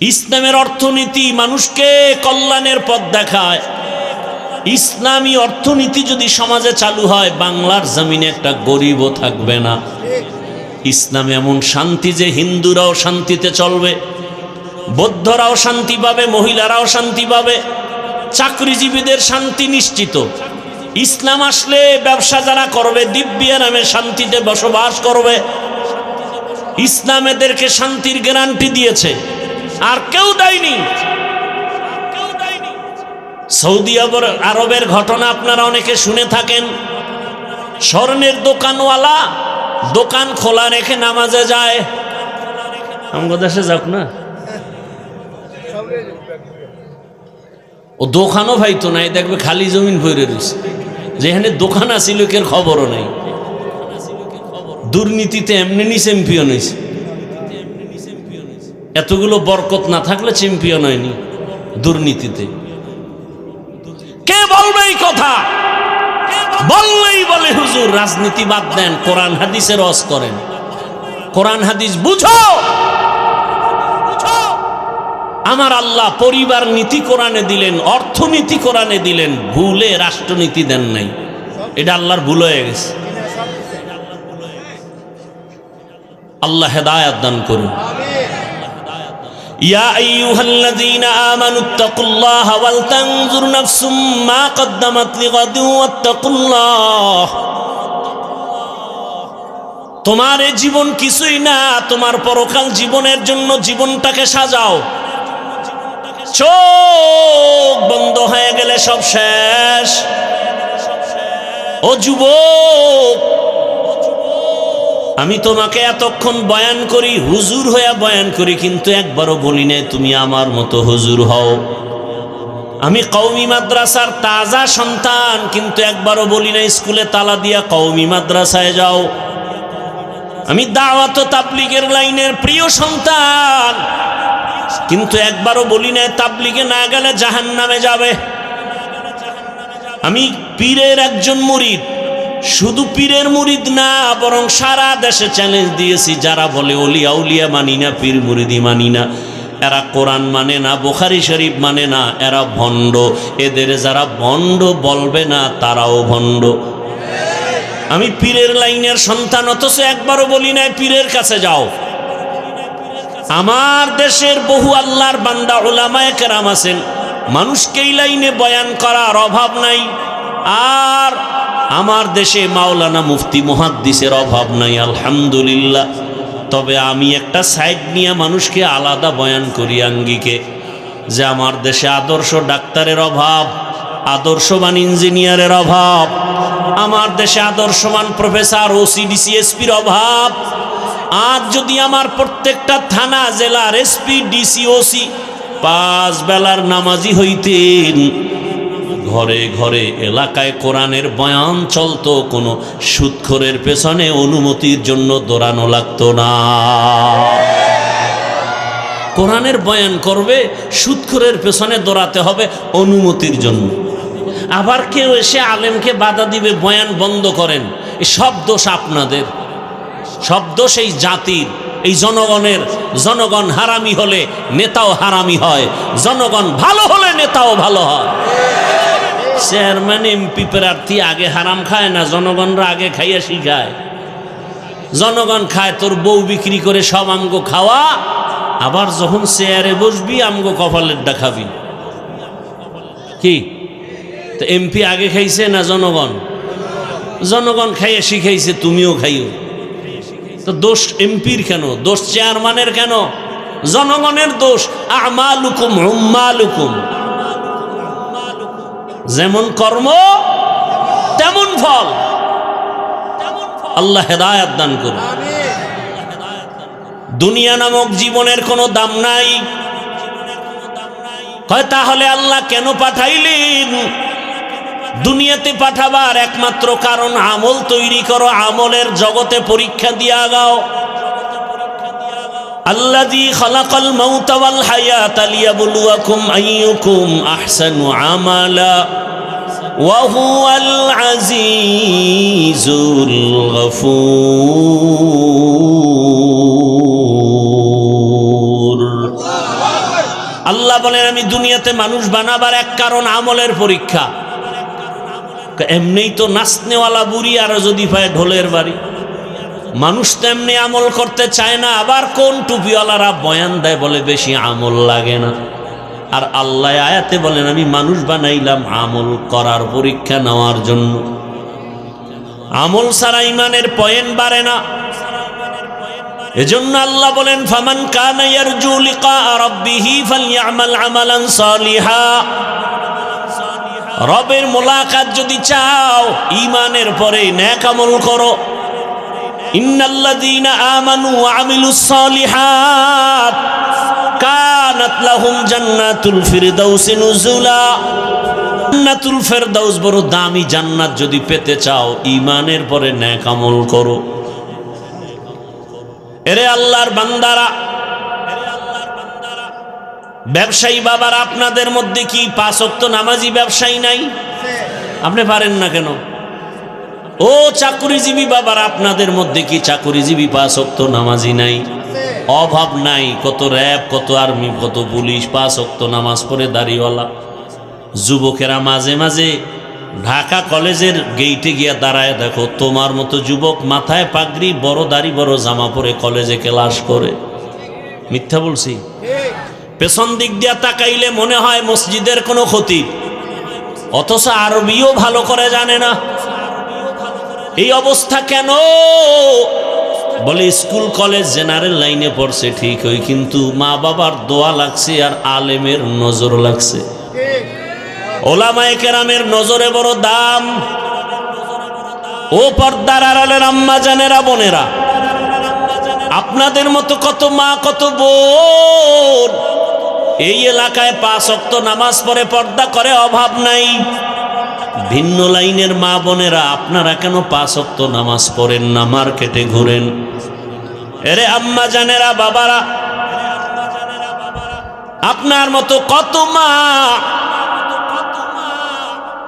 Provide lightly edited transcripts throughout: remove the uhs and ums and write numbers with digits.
ইসলামের অর্থনীতি মানুষকে কল্যাণের পথ দেখায়। ইসলামী অর্থনীতি যদি সমাজে চালু হয়, বাংলার জমিনে একটা গরিবও থাকবে না। ইসলাম এমন শান্তি যে হিন্দুরাও শান্তিতে চলবে, বৌদ্ধরাও শান্তি পাবে, মহিলারাও শান্তি পাবে, চাকরিজীবীদের শান্তি নিশ্চিত। ইসলাম আসলে ব্যবসা যারা করবে দিব্যিয়া নামে শান্তিতে বসবাস করবে। ইসলাম এদেরকে শান্তির গ্যারান্টি দিয়েছে, আর কেউ দেয়নি। সৌদি আরবের ঘটনা আপনারা অনেকে শুনে থাকেন। স্বর্ণের দোকানওয়ালা দোকান খোলা রেখে নামাজে যায়। আমাদের দেশে যাক না, ও দোকানও ভাইতো নাই, দেখবে খালি জমিন ভরে রয়েছে। যেখানে দোকান আছে লোকের খবরও নেই। দুর্নীতিতে এমনি চ্যাম্পিয়ন হয়েছে। এতগুলো বরকত না থাকলে চ্যাম্পিয়ন হয়নি দুর্নীতিতে। কে বলবে এই কথা? বললেই বলে হুজুর রাজনীতি বাদ দেন, কোরআন হাদিসের রস করেন। কোরআন হাদিস বুঝো। আমার আল্লাহ পরিবার নীতি কোরআনে দিলেন, অর্থনীতি কোরআনে দিলেন, ভুলে রাষ্ট্রনীতি দেন নাই। এটা আল্লাহর ভুল হয়ে গেছে। আল্লাহ হেদায়েত দান করুন। ইয়া আইয়ুহাল্লাযীনা আমানুত্তাকুল্লাহা ওয়াল তানজুর নাফসুম মা কদ্দামাত লিগাদিন ওয়াত্তাকুল্লাহ। তোমার এই জীবন কিছুই না, তোমার পরকাল জীবনের জন্য জীবনটাকে সাজাও। চোখ বন্ধ হয়ে গেলে সব শেষ। ও যুবক, আমি তোমাকে এতক্ষণ বয়ান করি, হুজুর হইয়া বয়ান করি, কিন্তু একবারও বলি নাই তুমি আমার মতো হুজুর হও। আমি কওমি মাদ্রাসার তাজা সন্তান, কিন্তু একবারও বলি নাই স্কুলে তালা দিয়া কওমি মাদ্রাসায় যাও। আমি দাওয়াত ও তাবলীগের লাইনের প্রিয় সন্তান, কিন্তু একবারও বলি নাই তাবলীগে না গেলে জাহান্নামে যাবে। আমি পীরের একজন মুরিদ, শুধু পীরের মুরিদ না, বরং সারা দেশে চ্যালেঞ্জ দিয়েছি যারা বলে ওলিয়া উলিয়া মানি না, পীর মুরিদি মানি না, এরা কোরআন মানে না, বুখারী শরীফ মানে না, এরা ভণ্ড। এদের যারা ভণ্ড বলবে না তারাও ভণ্ড। আমি পীরের লাইনের সন্তান, অথচ একবারও বলি নাই পীরের কাছে যাও। আমার দেশের বহু আল্লাহর বান্দা উলামায়ে কেরাম আছেন, মানুষকে এই লাইনে বয়ান করার অভাব নাই। আর আমার দেশে মাওলানা মুফতি মুহাদ্দিসের অভাব নাই, আলহামদুলিল্লাহ। তবে আমি একটা সাইড নিয়ে মানুষকে আলাদা বয়ান করি আঙ্গিকে, যে আমার দেশে আদর্শ ডাক্তারের অভাব, আদর্শবান ইঞ্জিনিয়ারের অভাব, আমার দেশে আদর্শবান প্রফেসর, ওসি, ডিসি, এসপির অভাব। আজ যদি আমার প্রত্যেকটা থানা, জেলার এসপি, ডিসি, ওসি 5 বেলার নামাজি হইতেন, ঘরে ঘরে এলাকায় কোরআনের বয়ান চলতো, কোনো সুদখোরের পেছনে অনুমতির জন্য দৌড়ানো লাগতো না। কোরআনের বয়ান করবে, সুদখোরের পেছনে দৌড়াতে হবে অনুমতির জন্য। আবার কেউ এসে আলেমকে বাধা দিবে, বয়ান বন্ধ করেন। এই সব দোষ আপনাদের, সব দোষ এই জাতির, এই জনগণের। জনগণ হারামি হলে নেতাও হারামি হয়, জনগণ ভালো হলে নেতাও ভালো হয়। চেয়ারম্যান এমপি প্রার্থী আগে হারাম খায় না, জনগণরা আগে খাইয়া শিখায়। জনগণ খায়, তোর বউ বিক্রি করে সব আমগো খাওয়া, আবার যখন চেয়ারে বসবি আমগো কপালের দেখাবি। কি তো এমপি আগে খাইছে না জনগণ? জনগণ খাইয়া শিখাইছে, তুমিও খাইও। তো দোষ এমপির কেন? দোষ চেয়ারম্যানের কেন? জনগণের দোষ। আমালুকুম উম্মালুকুম, যেমন কর্ম তেমন ফল। আল্লাহ হেদায়েত দান করুন। দুনিয়া নামক জীবনের কোনো দাম নাই। কয় তাহলে আল্লাহ কেন পাঠাইলেন? দুনিয়াতে পাঠাবার একমাত্র কারণ আমল তৈরি করো, আমলের জগতে পরীক্ষা দিয়া গাও। আল্লাযী খালাকাল মাউতা ওয়াল হায়াতা লিয়াবলুয়াকুম আইয়ুকুম আহসানু আমালা ওয়া হুয়াল আজিজুল গফুর। আল্লাহ বলেন আমি দুনিয়াতে মানুষ বানাবার এক কারণ আমলের পরীক্ষা। এমনিই তো নাচনেওয়ালা বুড়ি আর যদি পায় ঢোলের বাড়ি, মানুষ তো এমনি আমল করতে চায় না। আবার কোন টুপিওয়ালারা বয়ান দেয় বলে বেশি আমল লাগে না। আর আল্লাহ আয়াতে বলেন আমি মানুষ বানাইলাম আমল করার পরীক্ষা নেওয়ার জন্য। আমল ছাড়া ইমানের পয়েন্ট বাড়ে না। এজন্য আল্লাহ বলেন ফামান কানা ইয়ারজু লিকা রাব্বিহি ফালইআমাল আমালান সালিহা। রবের মোলাকাত যদি চাও ঈমানের পরে নেক আমল করো। ইন্নাল্লাযীনা আমানু ওয়া আমিলুস সালিহাত কানাত লাহুম জান্নাতুল ফিরদাউসি নুজুলা। জান্নাতুল ফেরদাউস বড় দামি জান্নাত যদি পেতে চাও ঈমানের পরে নেক আমল করো। এরে আল্লাহর বান্দারা, ব্যবসায়ী বাবারা, আপনাদের মধ্যে কি 5 ওয়াক্ত নামাজি ব্যবসায়ী নাই? আপনি পারেন না কেন? ও চাকরিজীবী বাবারা, আপনাদের মধ্যে কি চাকরিজীবী 5 ওয়াক্ত নামাজি নাই? অভাব নাই। কত র্যাব, কত আর্মি, কত পুলিশ 5 ওয়াক্ত নামাজ পড়ে দাড়িওয়ালা। যুবকেরা মাঝে মাঝে ঢাকা কলেজের গেইটে গিয়া দাঁড়ায় দেখো, তোমার মতো যুবক মাথায় পাগড়ি, বড় দাড়ি, বড় জামা পরে কলেজে ক্লাস করে। মিথ্যা বলছি? পেছন দিক দিয়া তাকাইলে মনে হয় মসজিদের কোনো খতিব, অথচ আরবিও ভালো করে জানে না। এই অবস্থা কেন? বলে স্কুল কলেজ জেনারেল লাইনে পড়ছে ঠিক হই, কিন্তু মা বাবার দোয়া লাগছে আর আলেমের নজর লাগছে। ওলামায়ে কেরামের নজরে বড় দাম। ও পর্দার আড়ালের আম্মা জানেরা, বোনেরা, আপনাদের মতো কত মা, কত বোন এই এলাকায় 5 ওয়াক্ত নামাজ পড়ে, পর্দা করে, অভাব নাই। ভিন্ন লাইনের মা বোনেরা, আপনারা কেন 5 ওয়াক্ত নামাজ পড়েন না? মার্কেটে ঘুরেন। এরে আম্মা জানেরা, বাবারা, আপনার মতো কত মা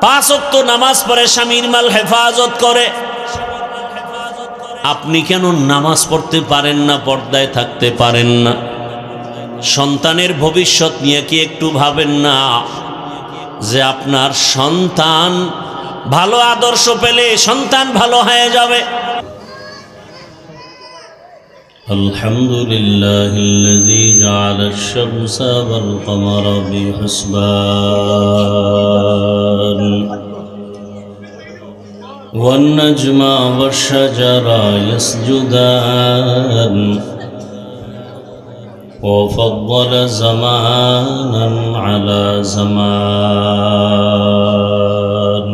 5 ওয়াক্ত নামাজ পড়ে, স্বামীর মাল হেফাজত করে। আপনি কেন নামাজ পড়তে পারেন না, পর্দায় থাকতে পারেন না? সন্তানের ভবিষ্যৎ নিয়ে কি একটু ভাবেন না যে আপনার সন্তান ভালো আদর্শ পেলে সন্তান ভালো হয়ে যাবে? আলহামদুলিল্লাহিল্লাযী জাআলাশ শামসা ওয়াল কমারা বিহুসবান ওয়ান নাজমা ওয়াশ শাজারা ইয়াসজুদান وفضل زمانا على زمان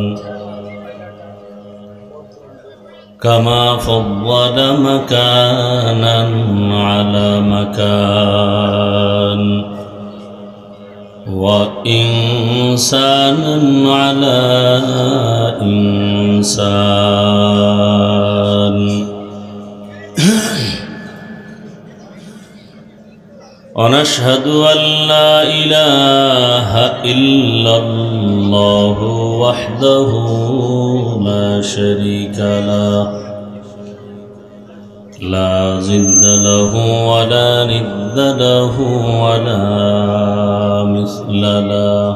كما فضل مكانا على مكان وإنسانا على إنسان ونشهد أن لا إله إلا الله وحده لا شريك له لا ضد له ولا ند له ولا مثل له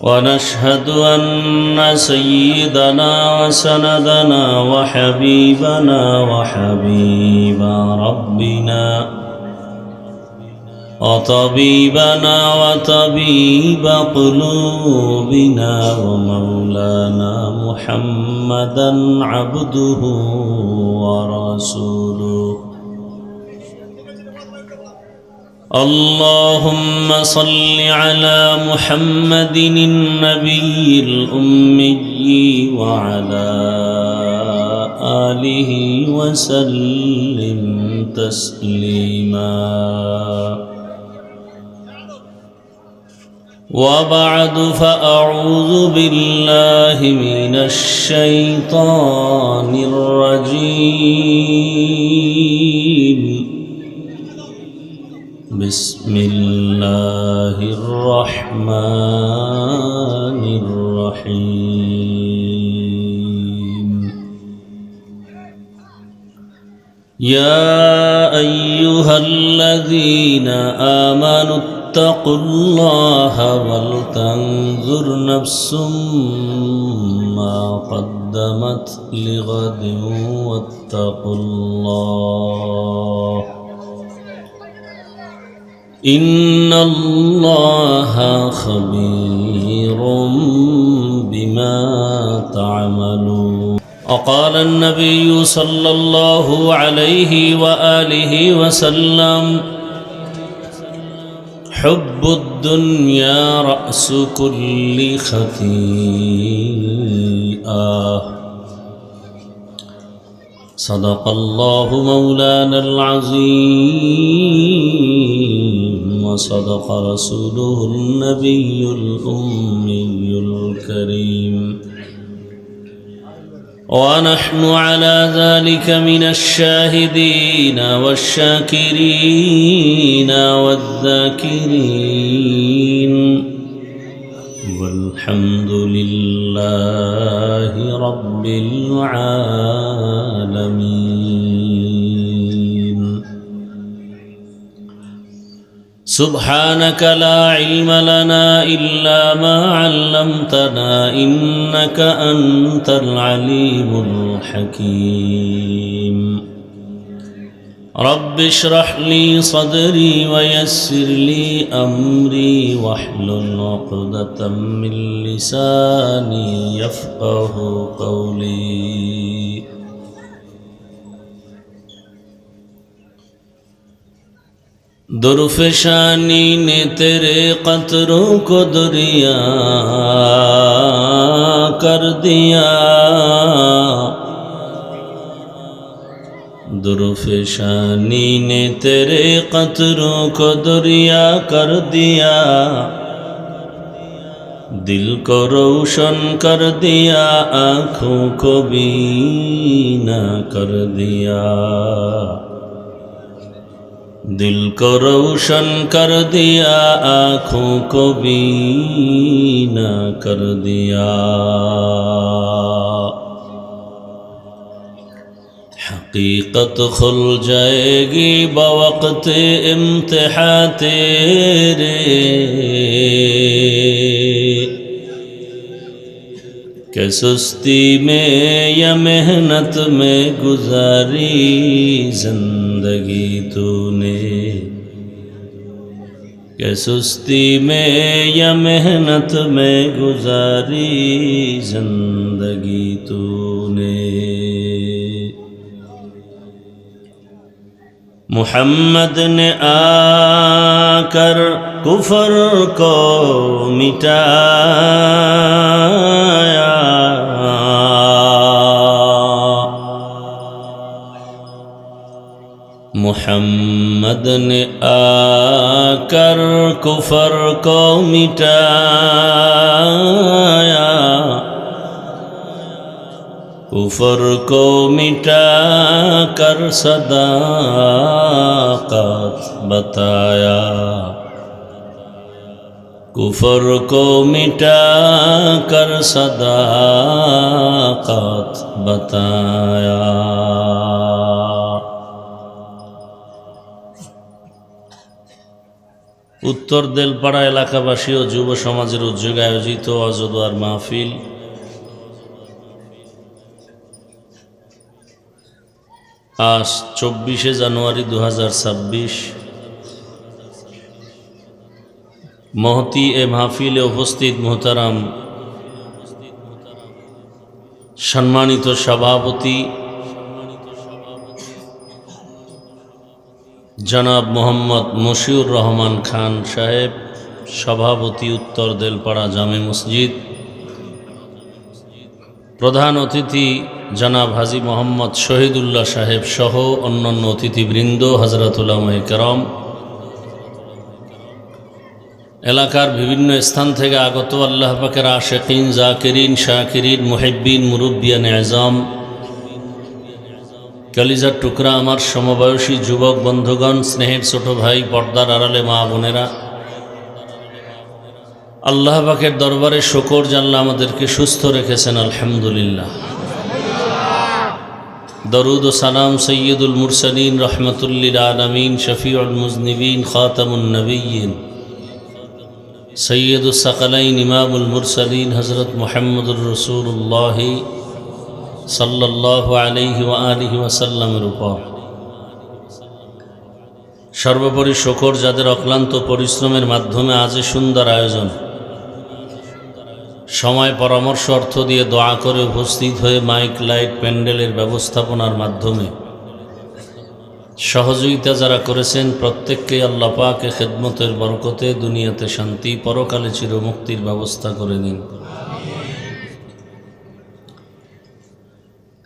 ونشهد أن سيدنا وسندنا وحبيبنا وحبيب ربنا وطبيبنا وطبيب قلوبنا ومولانا محمدا عبده ورسوله اللهم صل على محمد النبي الأمي وعلى آله وسلم تسليما وبعد فأعوذ بالله من الشيطان الرجيم بسم الله الرحمن الرحيم يا أيها أيها الذين آمنوا اتقوا الله ولتنظر نفس ما قدمت لغد واتقوا الله إن الله خبير بما تعملون. وقال النبي صلى الله عليه وآله وسلم حب الدنيا رأس كل خطيئة. صدق الله مولانا العظيم وصدق رسوله النبي الأمي الكريم ونحن على ذلك من الشاهدين والشاكرين والذاكرين والحمد لله رب العالمين. سبحانك لا علم لنا إلا ما علمتنا إنك أنت العليم الحكيم. رب اشرح لي صدري ويسر لي أمري واحلل عقدة من لساني يفقه قولي. दुर्फशानी ने तेरे कतरों को दरिया कर दिया. दुर्फशानी ने तेरे कतरों को दरिया कर दिया. दिल को रोशन कर दिया आँखों को बीना कर दिया. दिल को रोशन कर दिया आँखों को बीना कर दिया. हकीकत खुल जाएगी बवक्त इम्तिहा तेरे. कि सुस्ती में या मेहनत में गुजारी जिंदगी तूने. कि सुस्ती में या मेहनत में गुजारी जिंदगी तूने. मुहम्मद ने आकर कुफर को मिटाया. मुहम्मद ने आकर कुफर को मिटाया. कुफर को मिटा कर सदाकत बताया. कुफर को मिटा कर सदाकत बताया. उत्तर देलपाड़ा एलाकाबासी और युव समाजेर उद्योगे आयोजित अजदुआर महफिल आज 24 জানুয়ারি 2026 महती ए महफिले उपस्थित मोहताराम सम्मानित सभापति जनाब मोहम्मद मशिउर रहमान खान साहेब सभापति उत्तर देलपाड़ा जामे मस्जिद प्रधान अतिथि जनाब हाजी मोहम्मद शहीदुल्लाह साहेब सह अन्यान्य अतिथिवृंद हजरत उलामाए केराम एलाकार विभिन्न स्थान थेके आगत आल्लाह पाकेर आशिकीन जाकिरीन शाकिरीन मुहिब्बीन मुरब्बियान आज़ाम कलिजार टुकरा आमार समबयसी युवक बंधुगण स्नेहेर छोटो भाई पर्दार आड़ाले मा बोनेरा आल्लाह पाकेर दरबारे शुकर जे आल्लाह आमादेरके सुस्थ रेखेछेन आलহামদুলিল্লাহ। দরুদ ও সালাম সৈয়দুল মুরসালিন রহমতুল লিল আলামিন শফিউল মুজনিবিন খাতামুন নবিয়্যিন সৈয়দুস সাকালাইন ইমামুল মুরসালিন হযরত মুহাম্মদুর রাসূলুল্লাহ সাল্লাল্লাহু আলাইহি ওয়া আলিহি ওয়াসাল্লামের উপর সর্বোপরি শকর যাদের অক্লান্ত পরিশ্রমের মাধ্যমে আজ সুন্দর আয়োজন, সময় পরামর্শ অর্থ দিয়ে দোয়া করে উপস্থিত হয়ে মাইক লাইট প্যান্ডেলের ব্যবস্থাপনার মাধ্যমে সহযোগিতা যারা করেছেন প্রত্যেককে আল্লাহ পাকে খেদমতের বরকতে দুনিয়াতে শান্তি, পরকালে চিরমুক্তির ব্যবস্থা করে দিন।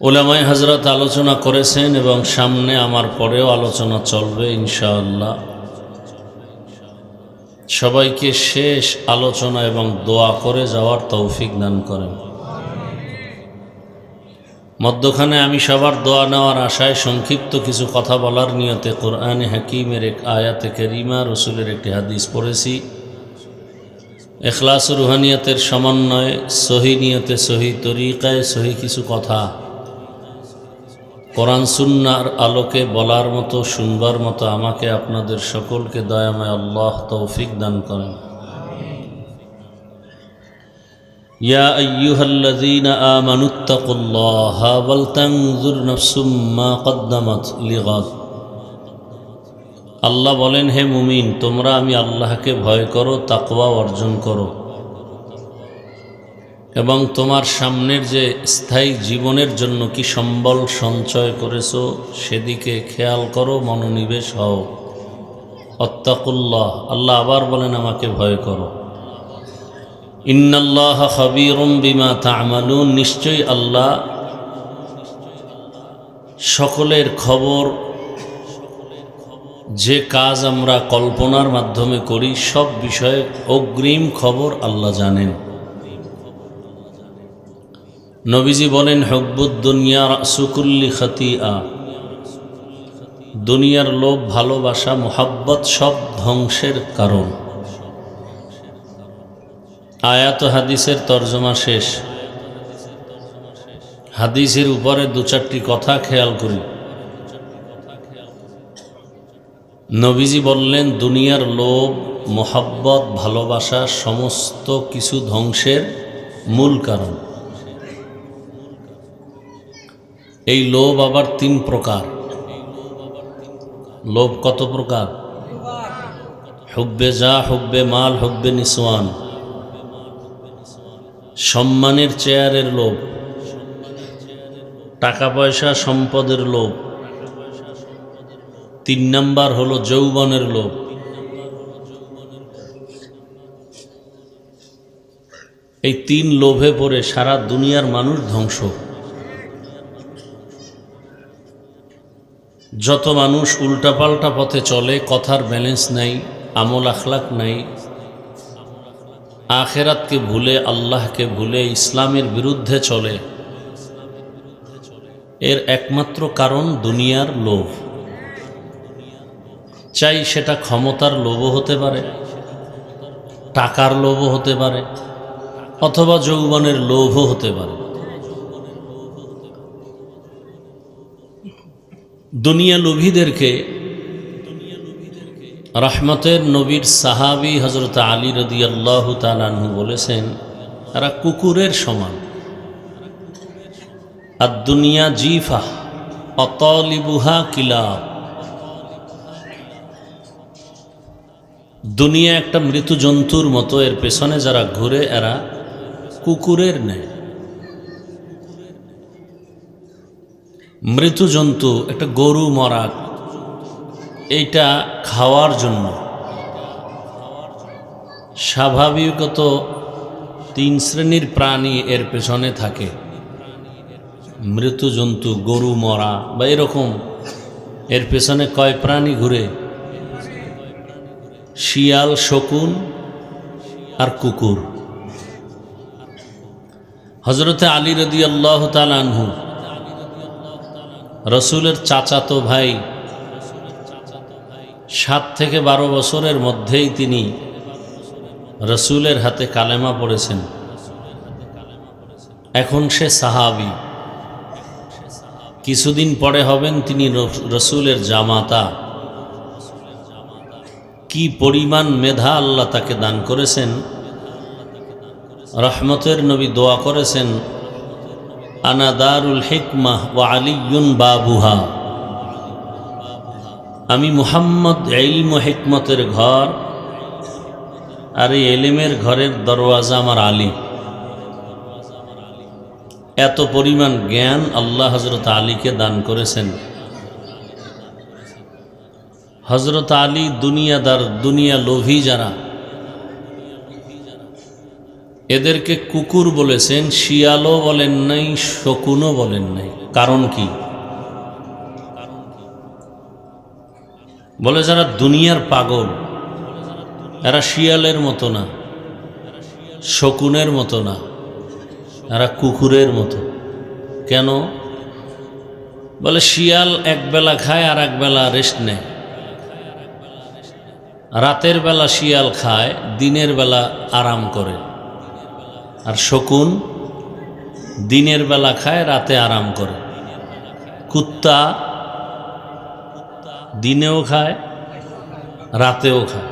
উলামায়ে হযরত আলোচনা করেছেন এবং সামনে আমার পরেও আলোচনা চলবে ইনশাআল্লাহ। সবাইকে শেষ আলোচনা এবং দোয়া করে যাওয়ার তৌফিক দান করেন। মধ্যখানে আমি সবার দোয়া নেওয়ার আশায় সংক্ষিপ্ত কিছু কথা বলার নিয়তে কোরআনে হাকিমের এক আয়াতে কারিমা, রসুলের একটি হাদিস পড়েছি। ইখলাস ও রুহানিয়াতের সমন্বয়ে সহি নিয়তে, সহি তরিকায়, সহি কিছু কথা কোরআন সুন্নাহর আলোকে বলার মতো, শুনবার মতো আমাকে আপনাদের সকলকে দয়াময় আল্লাহ তৌফিক দান করেন। ইয়া আইয়ুহাল্লাযীনা আমানুত্তাকুল্লাহা ওয়াল তানজুর নাফসুম মা কদ্দামাত লিগাদ। আল্লাহ বলেন, হে মুমিন, তোমরা আমি আল্লাহকে ভয় করো, তাকওয়া অর্জন করো এবং তোমার সামনের যে স্থায়ী জীবনের জন্য কি সম্বল সঞ্চয় করেছো সেদিকে খেয়াল করো, মনোনিবেশ হও। আত্তাকুল্লাহ, আল্লাহ আবার বলেন আমাকে ভয় করো। ইন্নাল্লাহা খাবীরুম বিমা তা'মালুন, নিশ্চয়ই আল্লাহ সকলের খবর, যে কাজ আমরা কল্পনার মাধ্যমে করি সব বিষয়ে অগ্রিম খবর আল্লাহ জানেন। নবীজি বলেন, হুব্বুদ দুনিয়া রাসু কুল্লি খাতিআ, দুনিয়ার লোভ, ভালোবাসা, মুহাব্বত সব ধ্বংসের কারণ। আয়াত হাদিসের তর্জমা শেষ। হাদিসের উপরে দু চারটি কথা খেয়াল করি। নবীজি বললেন, দুনিয়ার লোভ, মুহাব্বত, ভালোবাসা সমস্ত কিছু ধ্বংসের মূল কারণ। এই লোভ আবার তিন প্রকার। লোভ কত প্রকার? হুব্বে যা, হুব্বে মাল, হুব্বে নিসওয়ান। সম্মানের চেয়ারের লোভ, টাকা পয়সা সম্পদের লোভ। 3 নাম্বার হলো যৌবনের লোভ। এই 3 লোভে পড়ে সারা দুনিয়ার মানুষ ধ্বংস। যত মানুষ উল্টাপাল্টা পথে চলে, কথার ব্যালেন্স নাই, আমল আখলাক নাই, আখেরাতকে ভুলে, আল্লাহকে ভুলে ইসলামের বিরুদ্ধে চলে, এর একমাত্র কারণ দুনিয়ার লোভ। চাই সেটা ক্ষমতার লোভও হতে পারে, টাকার লোভও হতে পারে, অথবা যৌবনের লোভও হতে পারে। দুনিয়া লোভীদেরকে রহমতের নবীর সাহাবী হযরত আলী রাদিয়াল্লাহু তাআলা আনহু বলেছেন, এরা কুকুরের সমান। আদ-দুনিয়া জিফা আতালিবুহা কিলাব। দুনিয়া একটা মৃত জন্তুর মতো, এর পেছনে যারা ঘুরে এরা কুকুরের ন্যায়। মৃত জন্তু, একটা গরু মরা, এইটা খাওয়ার জন্য স্বাভাবিকত 3 শ্রেণীর প্রাণী এর পেছনে থাকে। মৃত জন্তু, গরু মরা বা এরকম, এর পেছনে কয় প্রাণী ঘুরে? শিয়াল, শকুন আর কুকুর। হযরতে আলী রাদিয়াল্লাহু তাআলা আনহু রসুলের চাচাতো ভাই, 7 থেকে 12 বছরের মধ্যেই তিনি রসুলের হাতে কালেমা পড়েছেন। এখন সে সাহাবী। কিছুদিন পরে হবেন তিনি রসুলের জামাতা। কি পরিমাণ মেধা আল্লাহ তাকে দান করেছেন। রহমতের নবী দোয়া করেছেন, আনা দারুল হিকমাহ ওয়া আলিয়ুন বাবুহা, আমি মুহাম্মদ ইলম ও হিকমতের ঘর, আর এই এলেমের ঘরের দরওয়াজা আমার আলী। এত পরিমাণ জ্ঞান আল্লাহ হযরত আলীকে দান করেছেন। হযরত আলী দুনিয়াদার, দুনিয়া লোভী যারা, এদেরকে কুকুর বলেছেন, শিয়ালও বলেন নাই, শকুনও বলেন নাই। কারণ কি? বলে যারা দুনিয়ার পাগল, এরা শিয়ালের মতো না, শকুনের মতো না, এরা কুকুরের মতো। কেন? বলে শিয়াল একবেলা খায় আর একবেলা রেস্ট নেয়। রাতের বেলা শিয়াল খায়, দিনের বেলা আরাম করে। আর শকুন দিনের বেলা খায়, রাতে আরাম করে। কুত্তা দিনেও খায়, রাতেও খায়।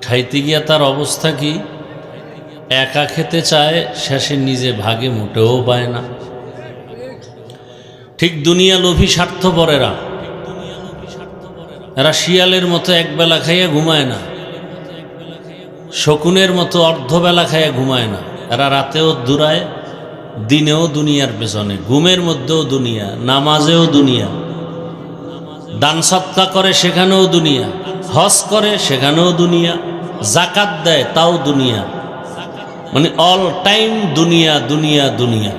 খাইতে গিয়া তার অবস্থা কি? একা খেতে চায়, শেষে নিজে ভাগে মোটেও পায় না। ঠিক দুনিয়া লোভী স্বার্থপরেরা, এরা শিয়ালের মতো একবেলা খাইয়া ঘুমায় না, শকুনের মতো অর্ধবেলা খাইয়া ঘুমায় না। এরা রাতেও দূরায়, দিনেও দুনিয়ার পেছনে, ঘুমের মধ্যেও দুনিয়া, নামাজেও দুনিয়া, দান সৎকা করে সেখানেও দুনিয়া, হজ করে সেখানেও দুনিয়া, জাকাত দেয় তাও দুনিয়া। মানে অল টাইম দুনিয়া দুনিয়া দুনিয়া।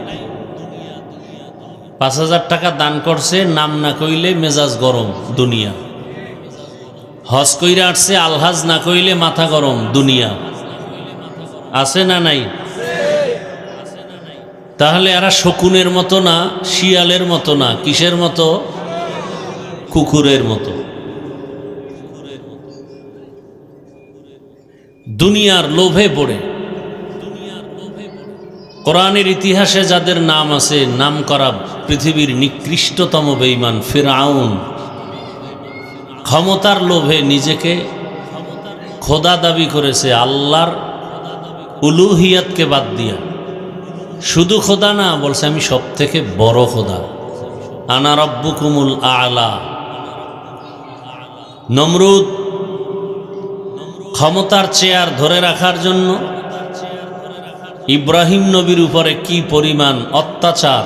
৫,০০০ টাকা দান করছে, নাম না কইলে মেজাজ গরম, দুনিয়া। হজ কইরা আসছে, আলহাজ না কইলে মাথা গরম, দুনিয়া। আছে না নাই? তাহলে এরা শকুনের মতো না, শিয়ালের মতো না, কিসের মতো? কুকুরের মতো। দুনিয়ার লোভে পড়ে। কোরআনের ইতিহাসে যাদের নাম আছে, নাম করা পৃথিবীর নিকৃষ্টতম বেঈমান ফিরআউন, ক্ষমতার লোভে নিজেকে খোদা দাবি করেছে, আল্লাহর উলুহিয়াতকে বাদ দিয়া। শুধু খোদা না, বলছে আমি সব থেকে বড় খোদা, আনা রব্বুকুমুল আলা। নমরুদ ক্ষমতার চেয়ার ধরে রাখার জন্য ইব্রাহিম নবীর উপরে কি পরিমাণ অত্যাচার।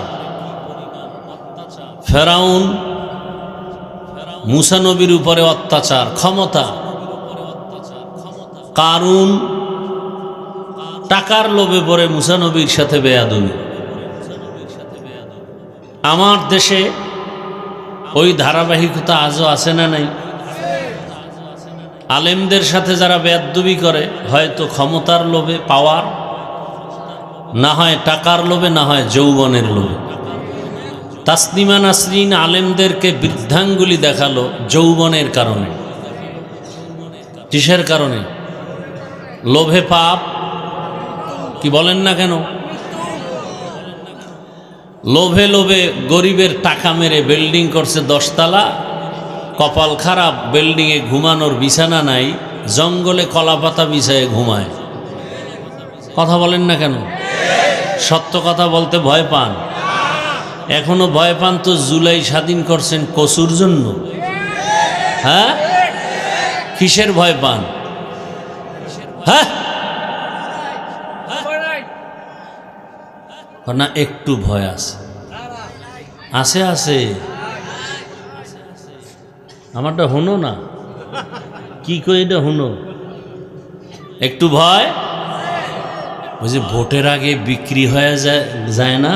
ফেরাউন মুসা নবীর উপরে অত্যাচার, ক্ষমতা। কারুন টাকার লোভে পড়ে মুসা নবীর সাথে বেয়াদবি। আমার দেশে ওই ধারাবাহিকতা আজও আছে না নাই? আলেমদের সাথে যারা বেয়াদবি করে, হয়তো ক্ষমতার লোভে, পাওয়ার, না হয় টাকার লোভে, না হয় যৌবনের লোভে। তাসনিমা নাসরিন আলেমদেরকে বৃদ্ধাঙ্গুলি দেখালো যৌবনের কারণে। কিসের কারণে? লোভে পাপ। কি বলেন না কেন? লোভে লোভে গরিবের টাকা মেরে বিল্ডিং করছে 10 তলা, কপাল খারাপ, বিল্ডিংয়ে ঘুমানোর বিছানা নাই, জঙ্গলে কলাপাতা বিছায়ে ঘুমায়। কথা বলেন না কেন? সত্য কথা বলতে ভয় পান? এখনো ভয় পান তো জুলাই স্বাধীন করছেন কসুর জন্য। হ্যাঁ, কিসের ভয় পান? হ্যাঁ না, একটু ভয় আছে, আছে আছে। আমারটা হুনো না, কি কই এটা হুনো। একটু ভয়। ওই যে ভোটের আগে বিক্রি হয়ে যায় না,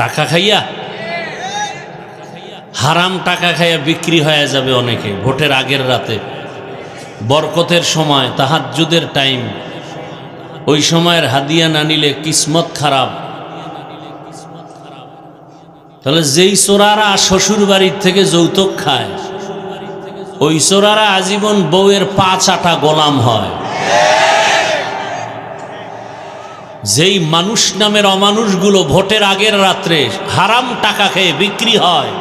টাকা খাইয়া, হারাম টাকা খাইয়া বিক্রি হয়ে যাবে অনেকে ভোটের আগের রাতে, বরকতের সময়, তাহাজ্জুদের টাইম। ওই সময়ের হাদিয়া না নিলে কিসমত খারাপ। তাহলে যেই চোরারা শ্বশুর বাড়ির থেকে যৌতুক খায়, ওই চোরারা আজীবন বউয়ের 5 আটা গোলাম হয়। যেই মানুষ নামের অমানুষগুলো ভোটের আগের রাত্রে হারাম টাকা খেয়ে বিক্রি হয়,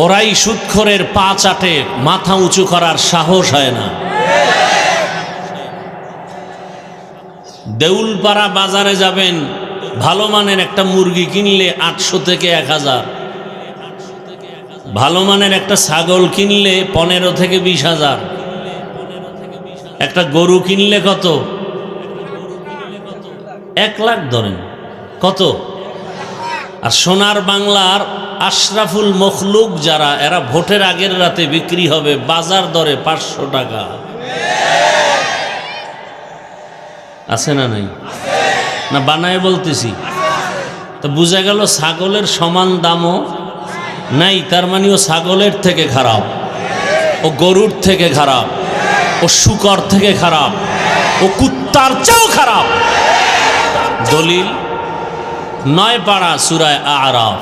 ওরাই সুদখোরের পা চাটে, মাথা উঁচু করার সাহস হয় না। দেউলপাড়া বাজারে যাবেন, ভালো মানের একটা মুরগি কিনলে 800 থেকে 1000, ভালো মানের একটা ছাগল কিনলে 15 থেকে 20,000, একটা গরু কিনলে কত? 1 লাখ ধরেন, কত? আর সোনার বাংলার আশরাফুল মখলুক যারা, এরা ভোটের আগের রাতে বিক্রি হবে বাজার দরে 500 টাকা। আছে না নাই? না বানায় বলতেছি? তো বুঝা গেল ছাগলের সমান দামও নাই, তার মানে ও ছাগলের থেকে খারাপ, ও গরুর থেকে খারাপ, ও শুকর থেকে খারাপ, ও কুত্তার চেয়েও খারাপ। দলিল 9 পারা সূরা আরাফ,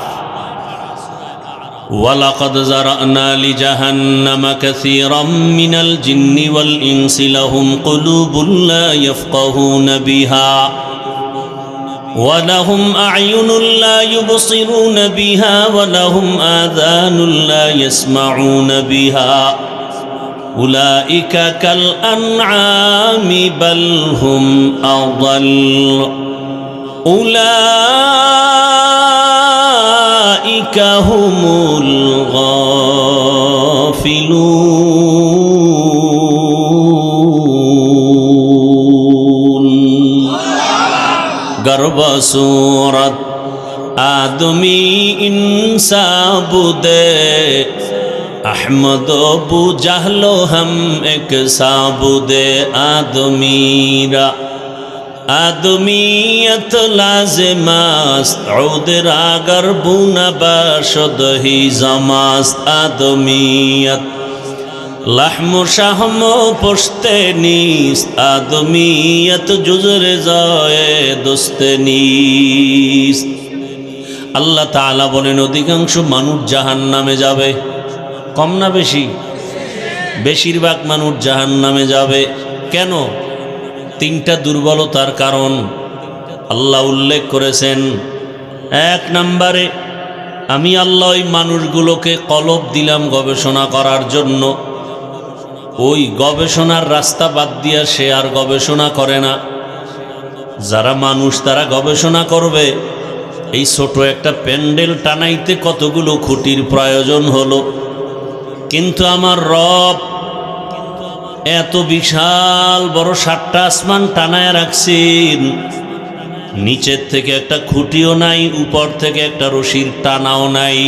ওয়ালাকাদ যারানা লিজাহান্নামা কাসীরাম মিনাল জিন্নি ওয়াল ইনসি লাহুম কুলুবুন লা ইয়াফকাহুনা বিহা ওয়া লাহুম আ'য়ুনুন লা ইউবসিরুনা বিহা ওয়া লাহুম আযানুন লা ইয়াসমাউনা বিহা উলাইকা কাল আনআমি বাল হুম আযাল উলাইকা হুমুল গাফিলুন। গর্ব সূরত আদমি ইনসা বুদে अहमद अबू जहलो हम एक साबुदे आदमीरा आदमीयत लाज़िमास्त उदर अगर बुना बाशद ही जमास्त आदमीयत लहमो शहमो पुश्ते नीस्त आदमीयत जुज़र जाए दुस्ते नीस्त। अल्लाह ताला बोलेन अधिकांश मानुष জাহান্নামে যাবে। কম না বেশি? বেশিরভাগ মানুষ জাহান্নামে যাবে। কেন? 3টা দুর্বলতার কারণ আল্লাহ উল্লেখ করেছেন। 1 নম্বরে, আমি আল্লাহ ওই মানুষগুলোকে কলব দিলাম গবেষণা করার জন্য। ওই গবেষণার রাস্তা বাদ দিয়া সে আর গবেষণা করে না। যারা মানুষ তারা গবেষণা করবে এই ছোট একটা প্যান্ডেল টানাইতে কতগুলো খুঁটির প্রয়োজন হলো, কিন্তু আমার রব এত বিশাল বড় 7টা আসমান টানায় রাখছেন, নিচের থেকে একটা খুঁটিও নাই, উপর থেকে একটা রশির টানাও নাই।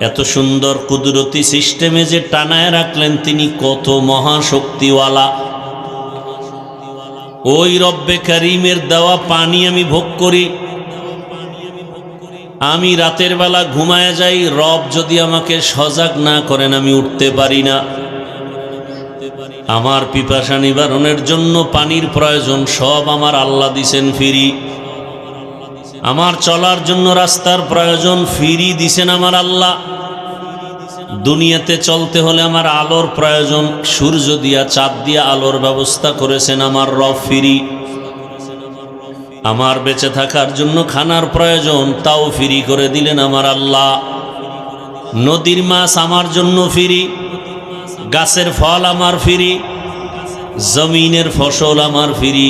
এত সুন্দর কুদরতি সিস্টেমে যে টানায় রাখলেন তিনি কত মহাশক্তিওয়ালা। ওই রব্বে কারিমের দেওয়া পানি আমি ভোগ করি। আমি রাতের বেলা ঘুমায় যাই, রব যদি আমাকে সজাগ না করেন আমি উঠতে পারি না। আমার পিপাসা নিবারণের জন্য পানির প্রয়োজন, সব আমার আল্লাহ দিছেন ফ্রি। আমার চলার জন্য রাস্তার প্রয়োজন, ফ্রি দিছেন আমার আল্লাহ। দুনিয়াতে চলতে হলে আমার আলোর প্রয়োজন, সূর্য দিয়া চাঁদ দিয়া আলোর ব্যবস্থা করেছেন আমার রব ফ্রি। আমার বেঁচে থাকার জন্য খানার প্রয়োজন, তাও ফ্রি করে দিলেন আমার আল্লাহ। নদীর মাছ আমার জন্য ফ্রি, গাছের ফল আমার ফ্রি, জমিনের ফসল আমার ফ্রি।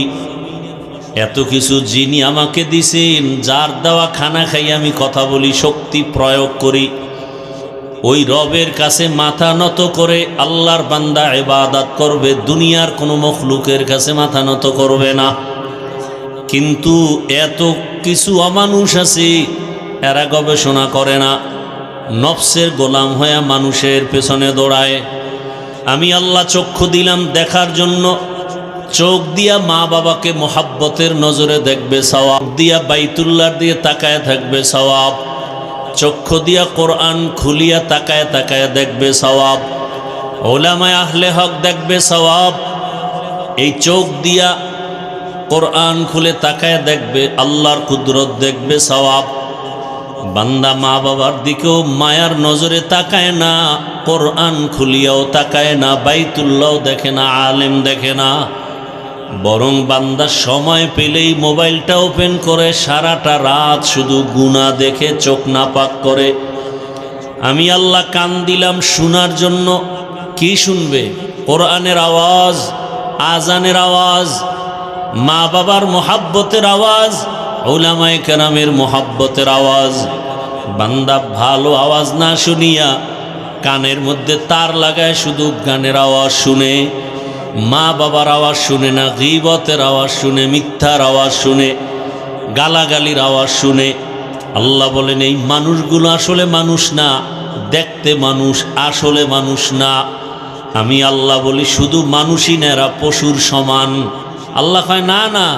এত কিছু যিনি আমাকে দিছেন, যার দেওয়া খানা খাই আমি কথা বলি, শক্তি প্রয়োগ করি, ওই রবের কাছে মাথা নত করে আল্লাহর বান্দা ইবাদত করবে, দুনিয়ার কোনো মখলুকের কাছে মাথা নত করবে না। কিন্তু এত কিছু অমানুষ আছে, এরা গবেষণা করে না, নফসের গোলাম হয়ে মানুষের পেছনে দৌড়ায়। আমি আল্লাহ চক্ষু দিলাম দেখার জন্য, চোখ দিয়া মা বাবাকে মোহাব্বতের নজরে দেখবে সওয়াব, দিয়া বাইতুল্লাহর দিয়ে তাকায় থাকবে সওয়াব, চক্ষু দিয়া কোরআন খুলিয়া তাকায় তাকায় দেখবে সওয়াব, ওলামায়ে আহলে হক দেখবে সওয়াব। এই চোখ দিয়া কোরআন খুলে তাকায় দেখবে, আল্লাহর কুদরত দেখবে সওয়াব। বান্দা মা বাবার দিকেও মায়ার নজরে তাকায় না, কোরআন খুলিয়াও তাকায় না, বাইতুল্লাহ দেখে না, আলেম দেখে না, বরং বান্দা সময় পেলেই মোবাইলটা ওপেন করে সারাটা রাত শুধু গুনাহ দেখে চোখ নাপাক করে। আমি আল্লাহ কান দিলাম শোনার জন্য। কি শুনবে? কোরআনের আওয়াজ, আজানের আওয়াজ, মা বাবার মোহাব্বতের আওয়াজ, উলামায়ে কেরামের মোহাব্বতের আওয়াজ। বান্দা ভালো আওয়াজ না শুনিয়া কানের মধ্যে তার লাগায় শুধু গানের আওয়াজ শুনে, মা বাবার আওয়াজ শুনে না, গীবতের আওয়াজ শুনে, মিথ্যার আওয়াজ শুনে, গালাগালির আওয়াজ শুনে। আল্লাহ বলেন এই মানুষগুলো আসলে মানুষ না, দেখতে মানুষ, আসলে মানুষ না। আমি আল্লাহ বলি শুধু মানুষই না, এরা পশুর সমান। আল্লাহ কয় না না,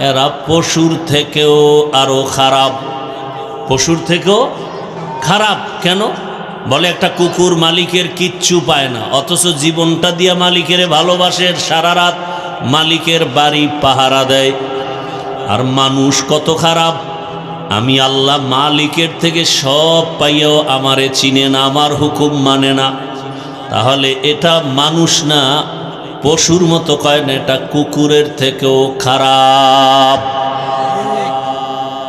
এরা পশুর থেকেও আরো খারাপ। পশুর থেকেও খারাপ কেন? বলে একটা কুকুর মালিকের কিচ্ছু পায় না, অথচ জীবনটা দিয়া মালিকের ভালোবাসে, সারা রাত মালিকের বাড়ি পাহারা দেয়। আর মানুষ কত খারাপ! আমি আল্লাহ মালিকের থেকে সব পাইয়াও আমারে চিনে না, আমার হুকুম মানে না। তাহলে এটা মানুষ না, পশুর মতো কয় না, এটা কুকুরের থেকেও খারাপ।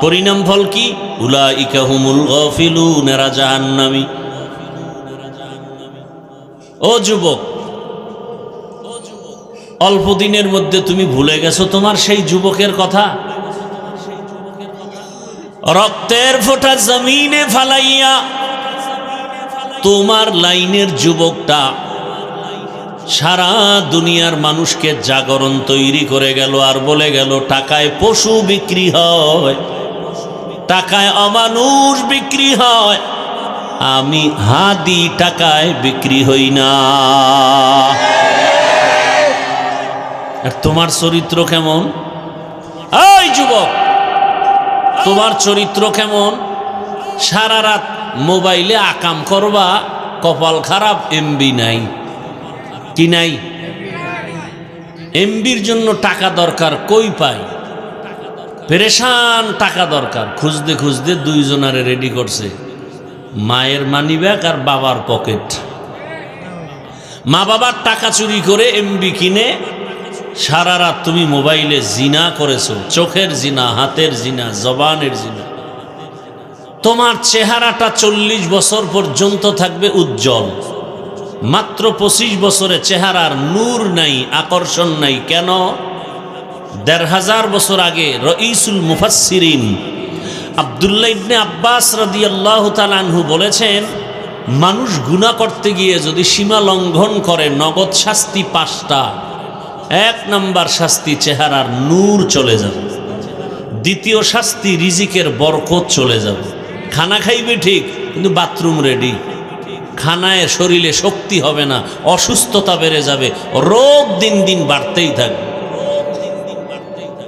পরিণাম ফল কি? উলাইকা হুমুল গাফিলুন, এরা জাহান্নামী। ও যুবক, অল্প দিনের মধ্যে তুমি ভুলে গেছো তোমার সেই যুবকের কথা। রক্তের ফোঁটা জমিনে ফালাইয়া তোমার লাইনের যুবকটা সারা দুনিয়ার মানুষকে জাগরণ তৈরি করে গেল, আর বলে গেল টাকায় পশু বিক্রি হয়, টাকায় অমানুষ বিক্রি হয়, আমি হাদি টাকায় বিক্রি হই না। আর তোমার চরিত্র কেমন? এই যুবক, তোমার চরিত্র কেমন? সারা রাত মোবাইলে আকাম করবা, কপাল খারাপ, এমবি নাই। কি নাই? এমবির জন্য টাকা দরকার, কই পাই? পেরেশান টাকা দরকার, খুঁজতে খুঁজতে দুইজনারে রেডি করছে, মায়ের মানিব্যাগ আর বাবার পকেট। মা বাবার টাকা চুরি করে এমবি কিনে সারা রাত তুমি মোবাইলে জিনা করেছো, চোখের জিনা, হাতের জিনা, জবানের জিনা। তোমার চেহারাটা 40 বছর পর্যন্ত থাকবে উজ্জ্বল, মাত্র 25 বছরে চেহারার নূর নাই, আকর্ষণ নাই। কেন? 1500 বছর আগে রঈসুল মুফাসসিরিন আব্দুল্লাহ ইবনে আব্বাস রাদিয়াল্লাহু তাআলা আনহু বলেছেন, মানুষ গুনাহ করতে গিয়ে যদি সীমা লঙ্ঘন করে, নগদ শাস্তি 5টা। 1 নাম্বার শাস্তি, চেহারার নূর চলে যাবে। দ্বিতীয় শাস্তি, রিজিকের বরকত চলে যাবে। খানা খাইবে ঠিক, কিন্তু বাথরুম রেডি। খানায় শরীরে শক্তি হবে না, অসুস্থতা বেড়ে যাবে, রোগ দিন দিন বাড়তেই থাকবে।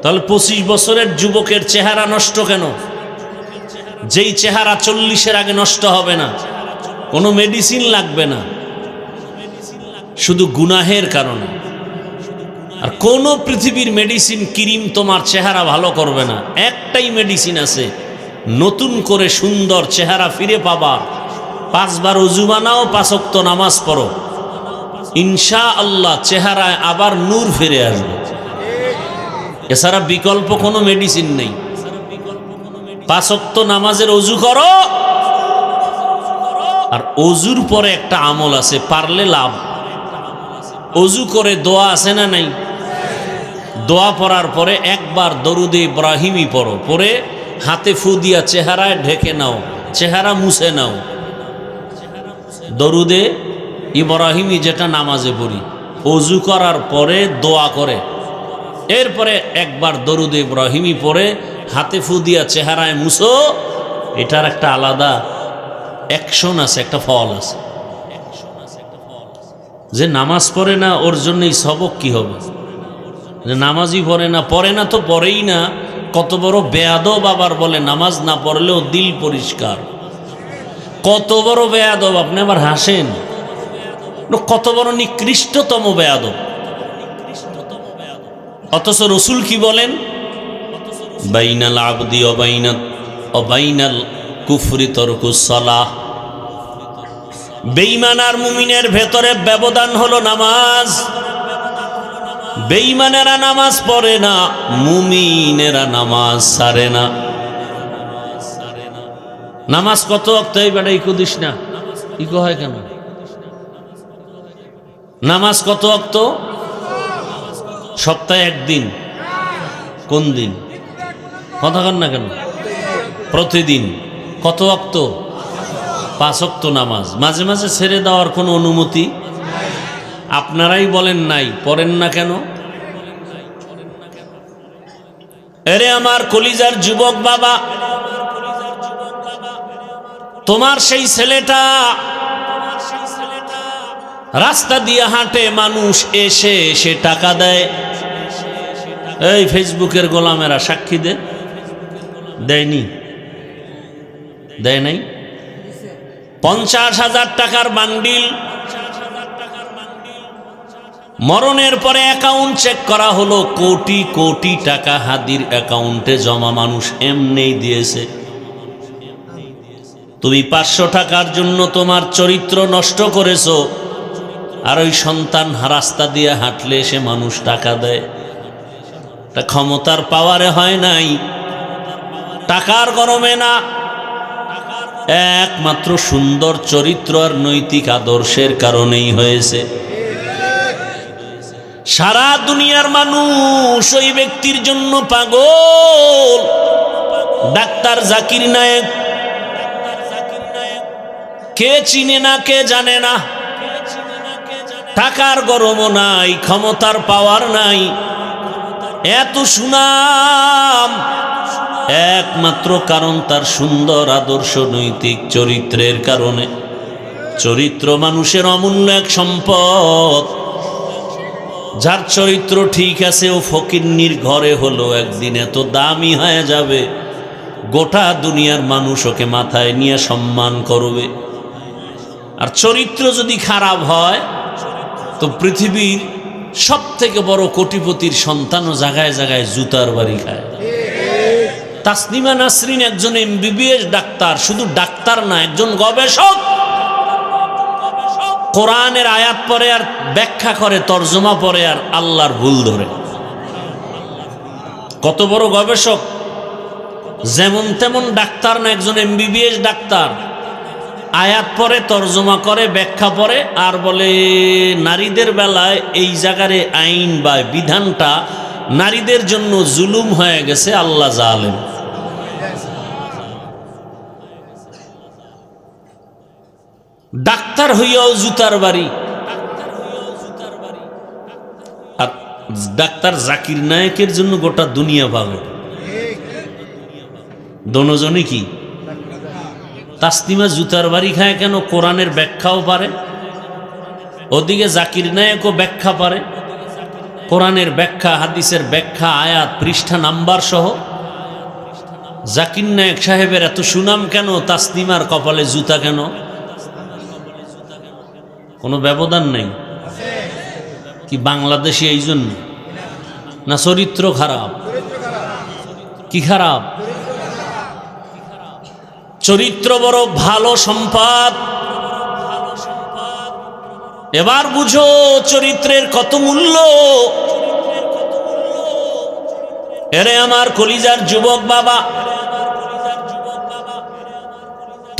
তাহলে 25 বছরের যুবকের চেহারা নষ্ট কেন? যেই চেহারা 40-এর আগে নষ্ট হবে না, কোনো মেডিসিন লাগবে না, শুধু গুনাহের কারণে। আর কোনো পৃথিবীর মেডিসিন, ক্রিম তোমার চেহারা ভালো করবে না। একটাই মেডিসিন আছে, নতুন করে সুন্দর চেহারা ফিরে পাবা। 5 বার ওযু বানাও, 5 ওয়াক্ত নামাজ পড়ো, ইনশাআল্লাহ চেহারায় আবার নূর ফিরে আসবে। এছাড়া বিকল্প কোনো মেডিসিন নেই। 5 ওয়াক্ত নামাজের ওযু করো, আর ওযুর পরে একটা আমল আছে, পারলে লাভ। ওযু করে দোয়া আছে না নাই? দোয়া পড়ার পরে একবার দরুদে ইব্রাহিমি পড়ো, পরে হাতে ফু দিয়া চেহারায় ঢেকে নাও, চেহারা মুছে নাও। দরুদে ইব্রাহিমি যেটা নামাজে পড়ি, ওযু করার পরে দোয়া করে, এরপরে একবার দরুদে ইব্রাহিমি পড়ে হাতে ফু দিয়া চেহারায় মুছো। এটার একটা আলাদা অ্যাকশন আছে, একটা ফল আছে। যে নামাজ পড়ে না ওর জন্যই সবক কি হবে? যে নামাজই পড়ে না তো পড়েই না। কত বড় বেয়াদব আবার বলে নামাজ না পড়লেও দিল পরিষ্কার। কত বড় বেয়াদব! আপনি আবার হাসেন, কত বড় নিকৃষ্টতম বেয়াদব। অথচ রসুল কি বলেন? বাইনাল আবদি ও বাইনাল কুফরি তরকুস সালাহ। বেঈমান আর মুমিনের ভেতরে ব্যবধান হলো নামাজ। বেঈমানেরা নামাজ পড়ে না, মুমিনেরা নামাজ ছাড়ে না। নামাজ কত ওয়াক্ত? এই বেটা ইকো দিস না, ইকো হয় কেন? নামাজ কত ওয়াক্ত? সপ্তাহে একদিন। কোন দিন? কথা কন না কেন? প্রতিদিন। কত ওয়াক্ত? 5 ওয়াক্ত নামাজ। মাঝে মাঝে ছেড়ে দেওয়ার কোনো অনুমতি? আপনারাই বলেন নাই, পড়েন না কেন? এরে আমার কলিজার যুবক বাবা, তোমার সেই ছেলেটা রাস্তা দিয়ে হাঁটে, মানুষ এসে সে টাকা দেয়। এই ফেসবুকের গোলামেরা সাক্ষী দেয়নি? দেয় নাই? 50,000 টাকার বান্ডিল। মরণের পরে অ্যাকাউন্ট চেক করা হলো, কোটি কোটি টাকা হাদির অ্যাকাউন্টে জমা, মানুষ এমনিই দিয়েছে। তুমি 500 টাকার জন্য তোমার চরিত্র নষ্ট করেছো, আর ওই সন্তান রাস্তা দিয়ে হাঁটলে সে মানুষ টাকা দেয়। তা ক্ষমতার পাওয়ারে হয় নাই, টাকার গরমে না, একমাত্র সুন্দর চরিত্র আর নৈতিক আদর্শের কারণেই হয়েছে। সারা দুনিয়ার মানুষ ওই ব্যক্তির জন্য পাগল। ডাক্তার জাকির নায়েক, কে চিনে না, কে জানে না। টাকার গরমও নাই, ক্ষমতার পাওয়ার নাই, এত সুনাম একমাত্র কারণ তার সুন্দর আদর্শ নৈতিক চরিত্রের কারণে। চরিত্র মানুষের অমূল্য এক সম্পদ। যার চরিত্র ঠিক আছে, ও ফকিন্নির ঘরে হলো একদিন এত দামি হয়ে যাবে, গোটা দুনিয়ার মানুষ ওকে মাথায় নিয়ে সম্মান করবে। আর চরিত্র যদি খারাপ হয় তো পৃথিবীর সব থেকে বড় কোটিপতির সন্তানও জায়গায় জায়গায় জুতার বাড়ি খায়। তাসনিমা নাসরিন একজন MBBS ডাক্তার, শুধু ডাক্তার না, একজন গবেষক। কোরআনের আয়াত পড়ে আর ব্যাখ্যা করে, তর্জমা পড়ে আর আল্লাহর ভুল ধরে। কত বড় গবেষক! যেমন তেমন ডাক্তার না, একজন MBBS ডাক্তার। আয়াত পড়ে, তর্জমা করে, ব্যাখ্যা পড়ে আর বলে নারীদের বেলায় এই জায়গার আইন বা বিধানটা নারীদের জন্য জুলুম হয়ে গেছে, আল্লাহ জালেম। ডাক্তার হইয়াও জুতার বাড়ি। আর ডাক্তার জাকির নায়েকের জন্য গোটা দুনিয়া পাগল। দোনোজনই কি? তাসনিমা জুতার বাড়ি খায় কেন? কোরআনের ব্যাখ্যাও পারে, ওদিকে জাকির নায়েকও ব্যাখ্যা পারে। কোরআনের ব্যাখ্যা, হাদিসের ব্যাখ্যা, আয়াত, পৃষ্ঠা নাম্বার সহ। জাকির নায়েক সাহেবের এত সুনাম কেন? তাসনিমার কপালে জুতা কেন? কোনো ব্যবধান নেই কি? বাংলাদেশি এই জন্য না চরিত্র খারাপ? কি খারাপ? চরিত্র বড় ভালো সম্পদ। এবার বুঝো চরিত্রের কত মূল্য। এরে আমার কলিজার যুবক বাবা,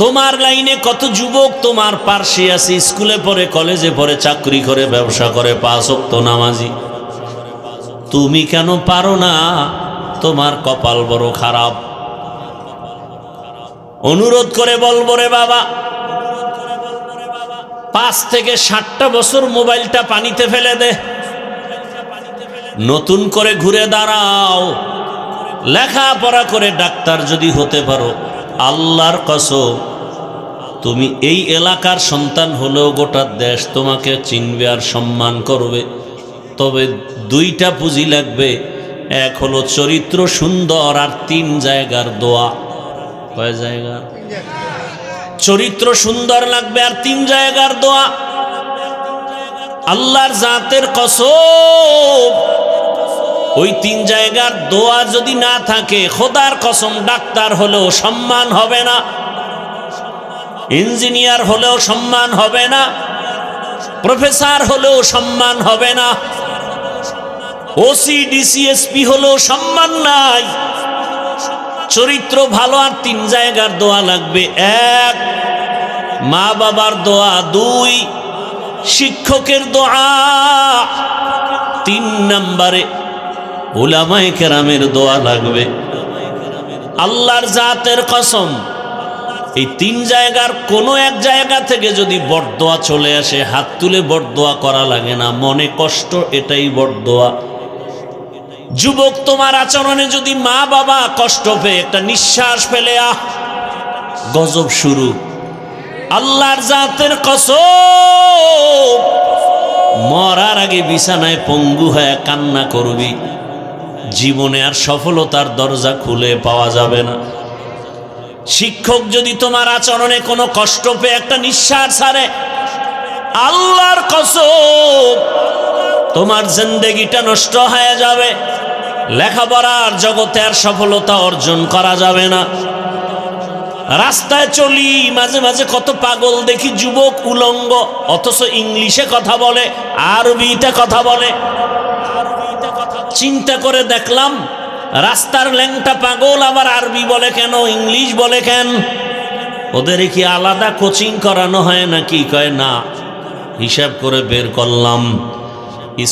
তোমার লাইনে কত যুবক তোমার পার্শ্বে আছে, স্কুলে পড়ে, কলেজে পড়ে, চাকরি করে, ব্যবসা করে, 5 ওয়াক্ত নামাজি। তুমি কেন পারো না? তোমার কপাল বড় খারাপ। অনুরোধ করে বলবো রে বাবা, 5 থেকে 60টা বছর মোবাইলটা পানিতে ফেলে দে, নতুন করে ঘুরে দাঁড়াও, লেখাপড়া করে ডাক্তার যদি হতে পারো, আল্লাহর কসম তুমি এই এলাকার সন্তান হলেও গোটা দেশ তোমাকে চিনবে আর সম্মান করবে। তবে 2টা পুঁজি লাগবে, এক হলো চরিত্র সুন্দর, আর 3 জায়গার দোয়া। কয় জায়গা? চরিত্র সুন্দর লাগবে আর 3 জায়গার দোয়া। আল্লাহর জাতের কসম, ওই 3 জায়গার দোয়া যদি না থাকে, খোদার কসম ডাক্তার হলেও সম্মান হবে না, ইঞ্জিনিয়ার হলেও সম্মান হবে না, প্রফেসর হলেও সম্মান হবে না। ওসি ডিসিএসপি হলো সম্মান নাই। চরিত্র ভালো আর তিন জায়গার দোয়া লাগবে। এক, মা বাবার দোয়া। দুই, শিক্ষকের দোয়া। তিন নম্বরে উলামায়ে কেরামের দোয়া লাগবে। আল্লাহর জাতের কসম, এই তিন জায়গার কোনো এক জায়গা থেকে যদি বরদোয়া চলে আসে, হাত তুলে বরদোয়া করা লাগে না, মনে কষ্ট, এটাই বরদোয়া। যুবক, তোমার আচরণে যদি মা বাবা কষ্ট পেয়ে একটা নিঃশ্বাস ফেলে গজব শুরু। আল্লাহর জাতের কসম, মরার আগে বিছানায় পঙ্গু হয়ে কান্না করবি, জীবনে আর সফলতার দরজা খুলে পাওয়া যাবে না। শিক্ষক যদি তোমার আচরণে কোনো কষ্ট পেয়ে একটা নিঃশ্বাস ছাড়ে, আল্লাহর কসম তোমার জিন্দেগিটা নষ্ট হয়ে যাবে, লেখাপড়ার জগতে আর সফলতা অর্জন করা যাবে না। রাস্তায় চলি, মাঝে মাঝে কত পাগল দেখি, যুবক উলঙ্গ, অথচ ইংলিশে কথা বলে, আরবিতে কথা বলে। চিন্তা করে দেখলাম, রাস্তার ল্যাংটা পাগল আবার আরবি বলে কেন, ইংলিশ বলে কেন? ওদের কি আলাদা কোচিং করানো হয় নাকি? কয় না। হিসাব করে বের করলাম,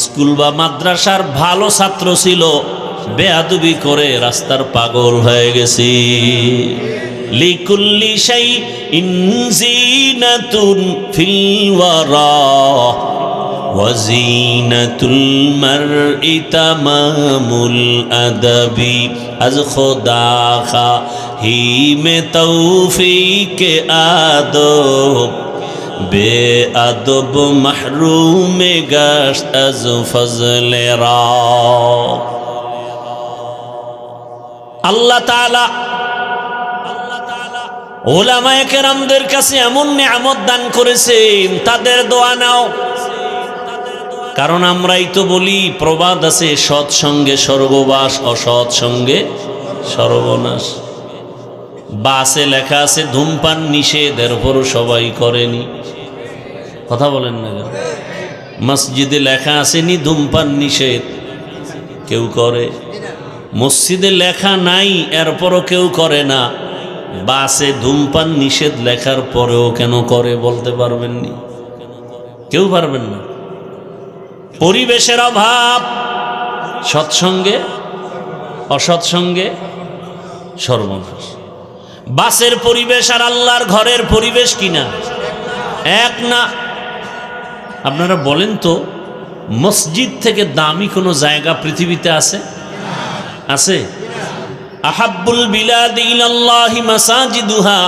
স্কুল বা মাদ্রাসার ভালো ছাত্র ছিল, বেয়াদবি করে রাস্তার পাগল হয়ে গেছি। লিকুল্লি শাইইন জিনাতুন ফিল ওয়ারা ওয়াজিনাতুল মারই তামামুল আদাবি। আজ খোদা খাহি মে তৌফিক আদব, বেআদব মাহরুম গাশত আজ ফজলে রা। আল্লাহ তাআলা উলামায়ে কেরামদের কাছে এমন নিয়ামত দান করেছেন, তাদের দোয়া নাও। কারণ আমরাই তো বলি, প্রবাদ আছে, সৎ সঙ্গে স্বর্গবাস, অসৎ সঙ্গে সর্বনাশ। বাসে লেখা আছে ধূমপান নিষেধ, এরপরও সবাই করেনি। কথা বলেন না কেন? মসজিদে লেখা আসেনি ধূমপান নিষেধ, কেউ করে। মসজিদে লেখা নাই, এরপরও কেউ করে না। বাসে ধূমপান নিষেধ লেখার পরেও কেন করে বলতে পারবেননি? কেউ পারবেন না। পরিবেশের অভাব, সৎসঙ্গে অসৎসঙ্গে সর্বনাশ। বাসের পরিবেশ আর আল্লাহর ঘরের পরিবেশ কিনা এক না? আপনারা বলেন তো, মসজিদ থেকে দামি কোনো জায়গা পৃথিবীতে আছে? আছে? আহাব্বুল বিলাদি ইলাল্লাহি মাসাজিদুহা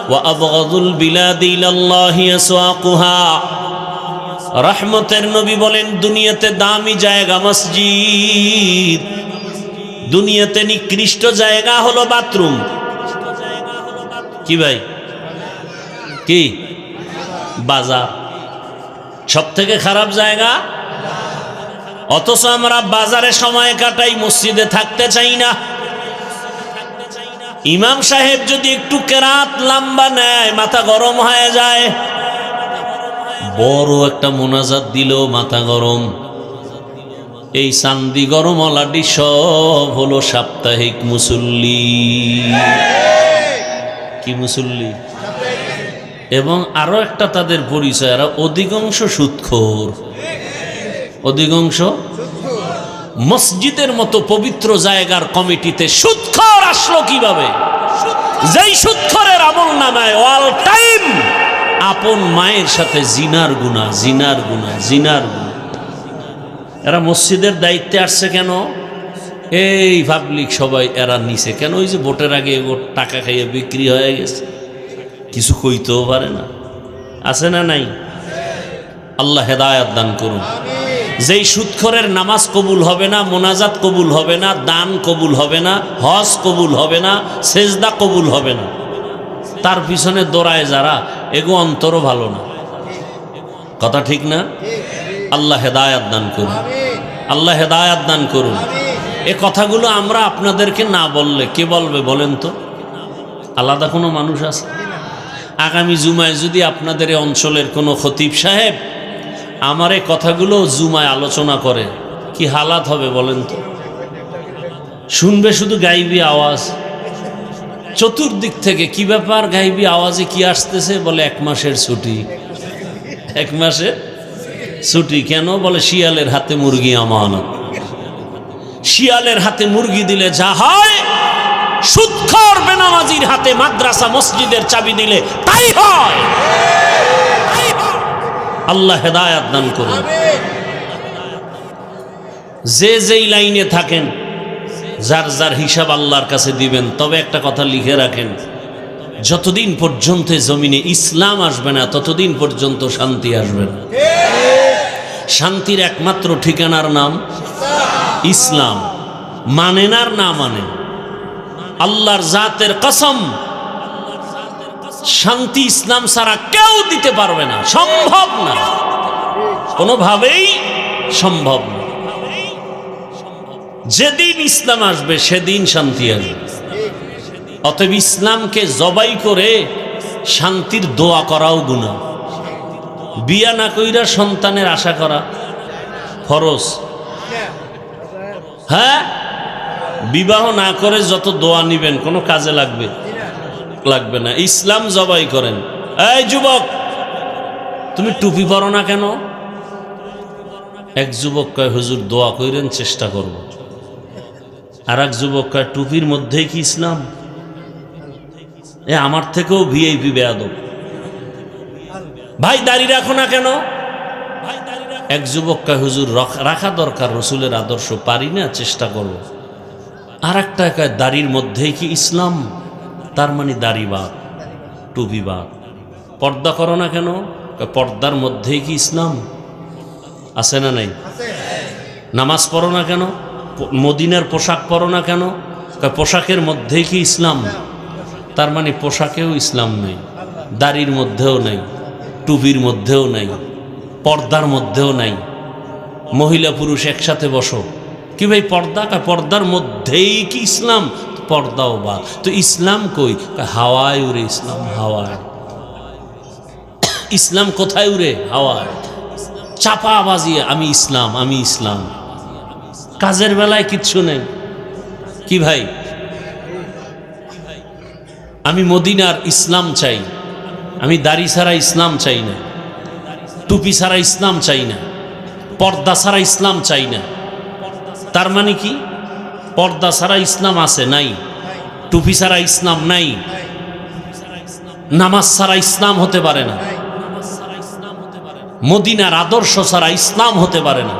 ওয়া আবগাদুল বিলাদি ইলাল্লাহি আসওয়াকুহা। রহমতের নবী বলেন, দুনিয়াতে দামি জায়গা মসজিদ, দুনিয়াতে নিকৃষ্ট জায়গা হলো বাথরুম। কি ভাই? কি? বাজার সব থেকে খারাপ জায়গা। অথচ আমরা বাজারে সময় কাটাই, মসজিদে থাকতে চাই না। ইমাম সাহেব যদি একটু কেরাত লম্বা নেয়, মাথা গরম হয়ে যায়। বড় একটা মোনাজাত দিল, মাথা গরম। এই চান্দি গরম অলাডি সব হলো সাপ্তাহিক মুসল্লি। কি মুসল্লি? এবং আরো একটা তাদের পরিচয়, এরা অধিকাংশ সুদখোর। অধিকাংশ মসজিদের মতো পবিত্র জায়গার কমিটিতে সুদখোর আসলো কিভাবে? যেই সুদখোরের আমল নামায় অল টাইম আপন মায়ের সাথে জিনার গুনাহ, জিনার গুনাহ, জিনার গুনাহ। এরা মসজিদের দায়িত্বে আসছে কেন? এই পাবলিক সবাই এরা নিছে কেন? ওই যে ভোটের আগে টাকা খাইয়ে বিক্রি হয়ে গেছে, কিছু কইতেও পারে না। আছে না নাই? আল্লাহ হেদায়েত দান করুন। যেই সুদখোরের নামাজ কবুল হবে না, মোনাজাত কবুল হবে না, দান কবুল হবে না, হজ কবুল হবে না, সেজদা কবুল হবে না, তার পিছনে দৌড়ায় যারা, এগো অন্তরও ভালো না। কথা ঠিক না? আল্লাহ হেদায়েত দান করুন, আল্লাহ হেদায়েত দান করুন। এ কথাগুলো আমরা আপনাদেরকে না বললে কে বলবে বলেন তো? আলাদা কোনো মানুষ আছে? আগামী জুমায় যদি আপনাদের এই অঞ্চলের কোনো খতিব সাহেব আমার এই কথাগুলো জুমায় আলোচনা করে, কি কি হালাত হবে বলেন তো? শুনবে শুধু গাইবি আওয়াজ, চতুর্দিক থেকে কি ব্যাপার, গাইবি আওয়াজে কি আসতেছে? বলে 1 মাসের ছুটি। 1 মাসের ছুটি কেন? বলে শিয়ালের হাতে মুরগি আমানত। শিয়ালের হাতে মুরগি দিলে যা হয়, সুদখোর বেনামাজির হাতে মাদ্রাসা মসজিদের চাবি দিলে তাই হয়। আল্লাহ হেদায়াত দান করুন। যে যেই লাইনে থাকেন যার যার হিসাব আল্লাহর কাছে দিবেন। তবে একটা কথা লিখে রাখেন, যতদিন পর্যন্ত জমিনে ইসলাম আসবে না ততদিন পর্যন্ত শান্তি আসবে না। শান্তির একমাত্র ঠিকানার নাম ইসলাম। মানেন আর না মানেন, আল্লাহর জাতের কসম, শান্তি ইসলাম ছাড়া কেউ দিতে পারবে না, সম্ভব না, কোনোভাবেই সম্ভব না। যেদিন ইসলাম আসবে সেদিন শান্তি আসবে। অতএব ইসলামকে জবাই করে শান্তির দোয়া করাও গুনাহ। বিয়া না কইরা সন্তানের আশা করা ফরজ। হ্যাঁ, বিবাহ না করে যত দোয়া নিবেন কোনো কাজে লাগবে না। ইসলাম জবাই করেন। এই যুবক, তুমি টুপি পরো না কেন? এক যুবক কয় হুজুর দোয়া কইরেন, চেষ্টা করব। আর এক যুবক কয় টুপির মধ্যেই কি ইসলাম? আমার থেকেও ভিআইপি বেয়াদব। ভাই দাড়ি রাখো না কেন? এক যুবক কয় হুজুর রাখা দরকার, রসুলের আদর্শ, পারি না, চেষ্টা করব। আর একটা কয় দাড়ির মধ্যেই কি ইসলাম? তার মানে দাড়ি বাদ, টুপি বাদ। পর্দা করো না কেন? পর্দার মধ্যেই কি ইসলাম? আছে না নাই? নামাজ পড়ো না কেন? মদিনার পোশাক পরো না কেন? পোশাকের মধ্যেই কি ইসলাম? তার মানে পোশাকেও ইসলাম নেই, দাড়ির মধ্যেও নাই, টুপির মধ্যেও নাই, পর্দার মধ্যেও নাই। মহিলা পুরুষ একসাথে বসো, কি ভাই পর্দা? পর্দার মধ্যেই কি ইসলাম? পর্দাও বা। তো ইসলাম কই? হাওয়ায় উড়ে ইসলাম, হাওয়ায়। ইসলাম কোথায় উড়ে? হাওয়ায়। চাপা বাজিয়ে আমি ইসলাম, আমি ইসলাম। কাজের বেলায় কিচ্ছু নেই। কি ভাই, আমি মদিনার ইসলাম চাই, আমি দাড়ি ছাড়া ইসলাম চাই না, টুপি ছাড়া ইসলাম চাই না, পর্দা ছাড়া ইসলাম চাই না। তার মানে কি? পর্দা ছাড়া ইসলাম আছে নাই, টুপি ছাড়া ইসলাম নাই, নামাজ ছাড়া ইসলাম হতে পারে না, মদিনার আদর্শ ছাড়া ইসলাম হতে পারে না।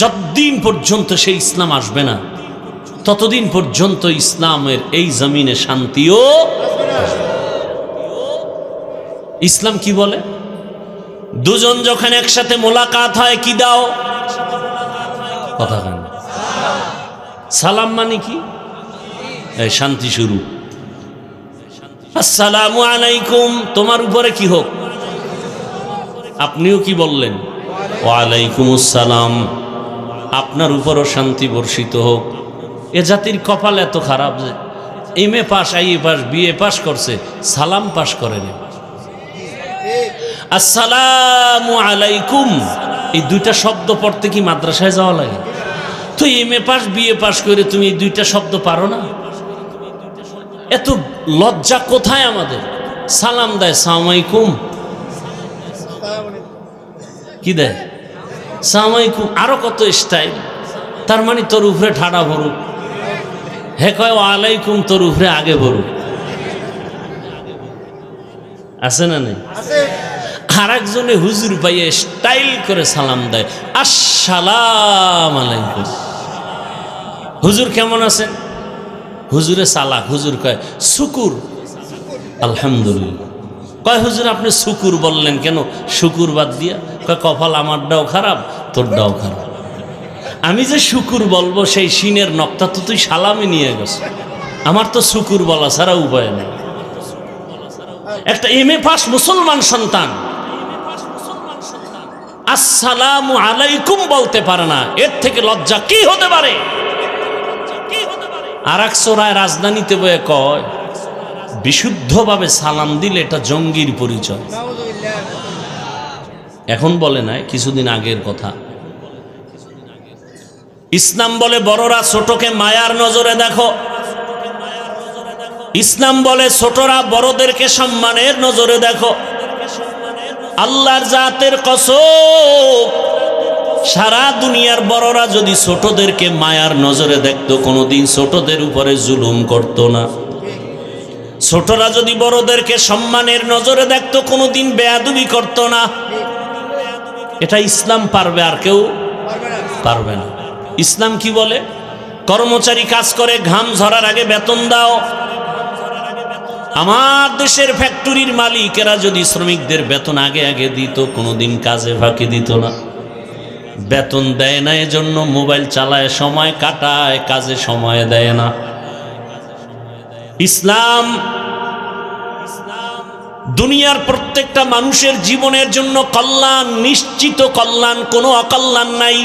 যতদিন পর্যন্ত সেই ইসলাম আসবে না ততদিন পর্যন্ত ইসলামের এই জমিনে শান্তিও। ইসলাম কি বলে? দুজন যখন একসাথে মোলাকাত হয় কি দাও? কথা কেন? সালাম মানে কি? এই শান্তি শুরু। আসসালামু আলাইকুম, তোমার উপরে কি হোক। আপনিও কি বললেন? ওয়ালাইকুম আসসালাম, আপনার উপরও শান্তি বর্ষিত হোক। এ জাতির কপাল এত খারাপ যে MA pass, IA pass, BA pass করছে, সালাম পাস করেনি। আসসালামু আলাইকুম, এই দুইটা শব্দ পড়তে কি মাদ্রাসায় যাওয়া লাগে? তো এমএ পাস, বিএ পাস করে তুমি এই দুইটা শব্দ পারো না? এত লজ্জা কোথায় আমাদের? সালাম দেয় সালাম আলাইকুম, কি দেয়? সালাম আলাইকুম। আরো কত স্টাইল। তার মানে তোর উপরে ঠাডা ভরুক, হে কয় ওয়ালাইকুম, তোর উপরে আগে ভরুক। আছে না নেই? আর একজনে হুজুর পাইয়ে স্টাইল করে সালাম দেয়, আসসালাম আলাইকুম। হুজুর কেমন আছেন? হুজুরে সালাক। হুজুর কয় শুকুর, আলহামদুলিল্লাহ। কয় হুজুর আপনি শুকুর বললেন কেন? শুকুর বাদ দিয়া? কয় কপাল আমারটাও খারাপ, তোরটাও খারাপ। আমি যে শুকুর বলবো সেই সিনের নক্তা তো তুই সালামে নিয়ে গেছ, আমার তো শুকুর বলা ছাড়া উপায় নেই। একটা এমএ পাস মুসলমান সন্তান আসসালামু আলাইকুম বলতে পারে না, এর থেকে লজ্জা কি হতে পারে? আর এক সোরায় রাজধানীতে বয়ে কয় বিশুদ্ধভাবে সালাম দিলে এটা জঙ্গির পরিচয়। এখন বলে নাই, কিছুদিন আগের কথা। ইসলাম বলে বড়রা ছোটকে মায়ার নজরে দেখো। ইসলাম বলে ছোটরা বড়দেরকে সম্মানের নজরে দেখো। আল্লাহর জাতের কসম, সারা দুনিয়ার বড়রা যদি ছোটদেরকে মায়ার নজরে দেখতো, কোনোদিন ছোটদের উপরে জুলুম করত না। ছোটরা যদি বড়দেরকে সম্মানের নজরে দেখতো, কোনোদিন বেয়াদবি করত না। এটা ইসলাম পারবে, আর কেউ পারবে না। ইসলাম কি বলে? কর্মচারী কাজ করে, ঘাম ঝরার আগে বেতন দাও। আমার দেশের ফ্যাক্টরির মালিকেরা যদি শ্রমিকদের বেতন আগে আগে দিত, কোনোদিন কাজে ফাঁকি দিত না। বেতন দেয় না, এজন্য মোবাইল চালায়, সময় কাটায়, কাজে সময় দেয় না। ইসলাম দুনিয়ার প্রত্যেকটা মানুষের জীবনের জন্য কল্যাণ, নিশ্চিত কল্যাণ, কোনো অকল্যাণ নাই।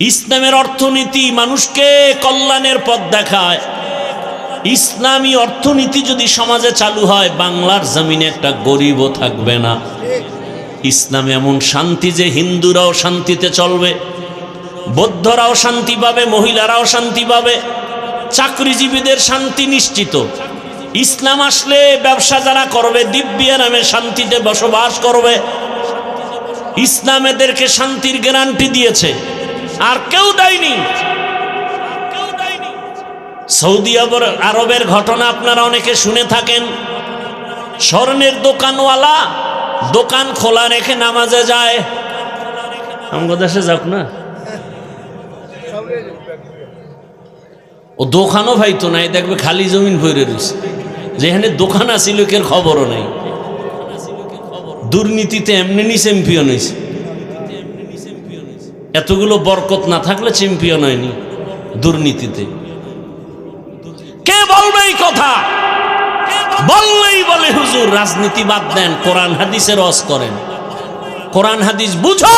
ইসলামের অর্থনীতি মানুষকে কল্যাণের পথ দেখায়। ইসলামী অর্থনীতি যদি সমাজে চালু হয়, বাংলার জমিনে একটা গরিবও থাকবে না। ইসলাম এমন শান্তি যে হিন্দুরাও শান্তিতে চলবে, বৌদ্ধরাও শান্তি পাবে, মহিলারাও শান্তি পাবে, চাকরিজীবীদের শান্তি নিশ্চিত। ইসলাম আসলে ব্যবসা যারা করবে, দিব্য নামে শান্তিতে বসবাস করবে। ইসলাম এদেরকে শান্তির গ্যারান্টি দিয়েছে, আর কেউ দেয়নি। সৌদি আরবের ঘটনা আপনারা অনেকে শুনে থাকেন। স্বর্ণের দোকানওয়ালা দোকান খোলা রেখে নামাজে যায়। আমাদের দেশে যাক না, ও দোকানও ভাইতো নাই, দেখবে খালি জমিন ভরে রয়েছে। যেখানে দোকান আছে লোকের খবরও নেই। দুর্নীতিতে এমনি চ্যাম্পিয়ন হয়েছে। এতগুলো বরকত না থাকলে চ্যাম্পিয়ন হয়নি দুর্নীতিতে। কে বলবে এই কথা? বললেই বলে হুজুর রাজনীতি বাদ দেন, কোরআন হাদিসের রস করেন। কোরআন হাদিস বুঝো।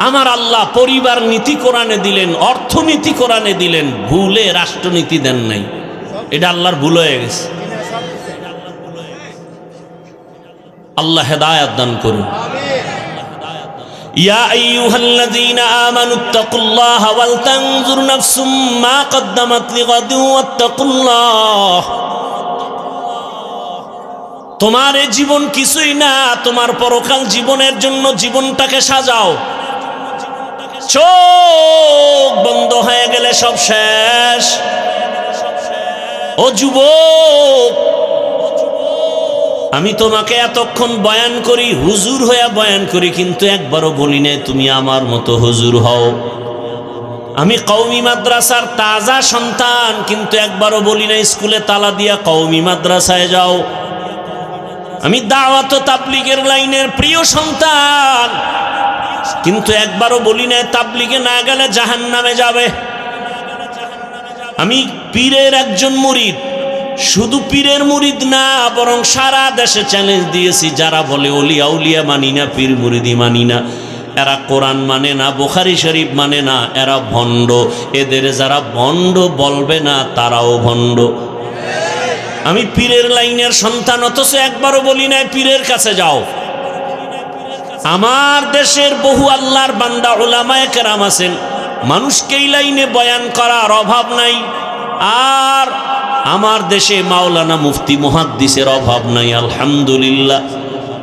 আমার আল্লাহ পরিবার নীতি কোরআনে দিলেন, অর্থনীতি কোরআনে দিলেন, ভুলে রাষ্ট্রনীতি দেন নাই। এটা আল্লাহর ভুল হয়ে গেছে। আল্লাহ হেদায়েত দান করুন। ইয়া আইয়ুহাল্লাযীনা আমানুত্তাকুল্লাহা ওয়াল তানজুর নাফসুম মা কদ্দামাত লিগাদিন ওয়াত্তাকুল্লাহ। তোমার এই জীবন কিছুই না, তোমার পরকাল জীবনের জন্য জীবনটাকে সাজাও। চোখ বন্ধ হয়ে গেলে সব শেষ। ও যুবক, আমি তোমাকে এতক্ষণ বয়ান করি, হুজুর হইয়া বয়ান করি, কিন্তু একবারও বলি নাই তুমি আমার মতো হুজুর হও। আমি কওমি মাদ্রাসার তাজা সন্তান, কিন্তু একবারও বলি নাই স্কুলে তালা দিয়া কওমি মাদ্রাসায় যাও। আমি দাওয়াত ও তাবলীগের লাইনের প্রিয় সন্তান, কিন্তু একবারও বলি নাই তাবলীগে না গেলে জাহান্নামে যাবে। আমি পীরের একজন মুরিদ, শুধু পীরের মুরিদ না, বরং সারা দেশে চ্যালেঞ্জ দিয়েছি যারা বলে ওলিয়া উলিয়া মানি না, পীর মুরিদি মানি না, এরা কোরআন মানে না, বুখারী শরীফ মানে না, এরা ভণ্ড। এদের যারা ভণ্ড বলবে না, তারাও ভণ্ড। আমি পীরের লাইনের সন্তান, অথচ একবারও বলি নাই পীরের কাছে যাও। আমার দেশের বহু আল্লাহর বান্দা উলামায়ে কেরাম আছেন, মানুষকে এই লাইনে বয়ান করার অভাব নাই। আর আমার দেশে মাওলানা মুফতি মুহাদ্দিসের অভাব নাই, আলহামদুলিল্লাহ।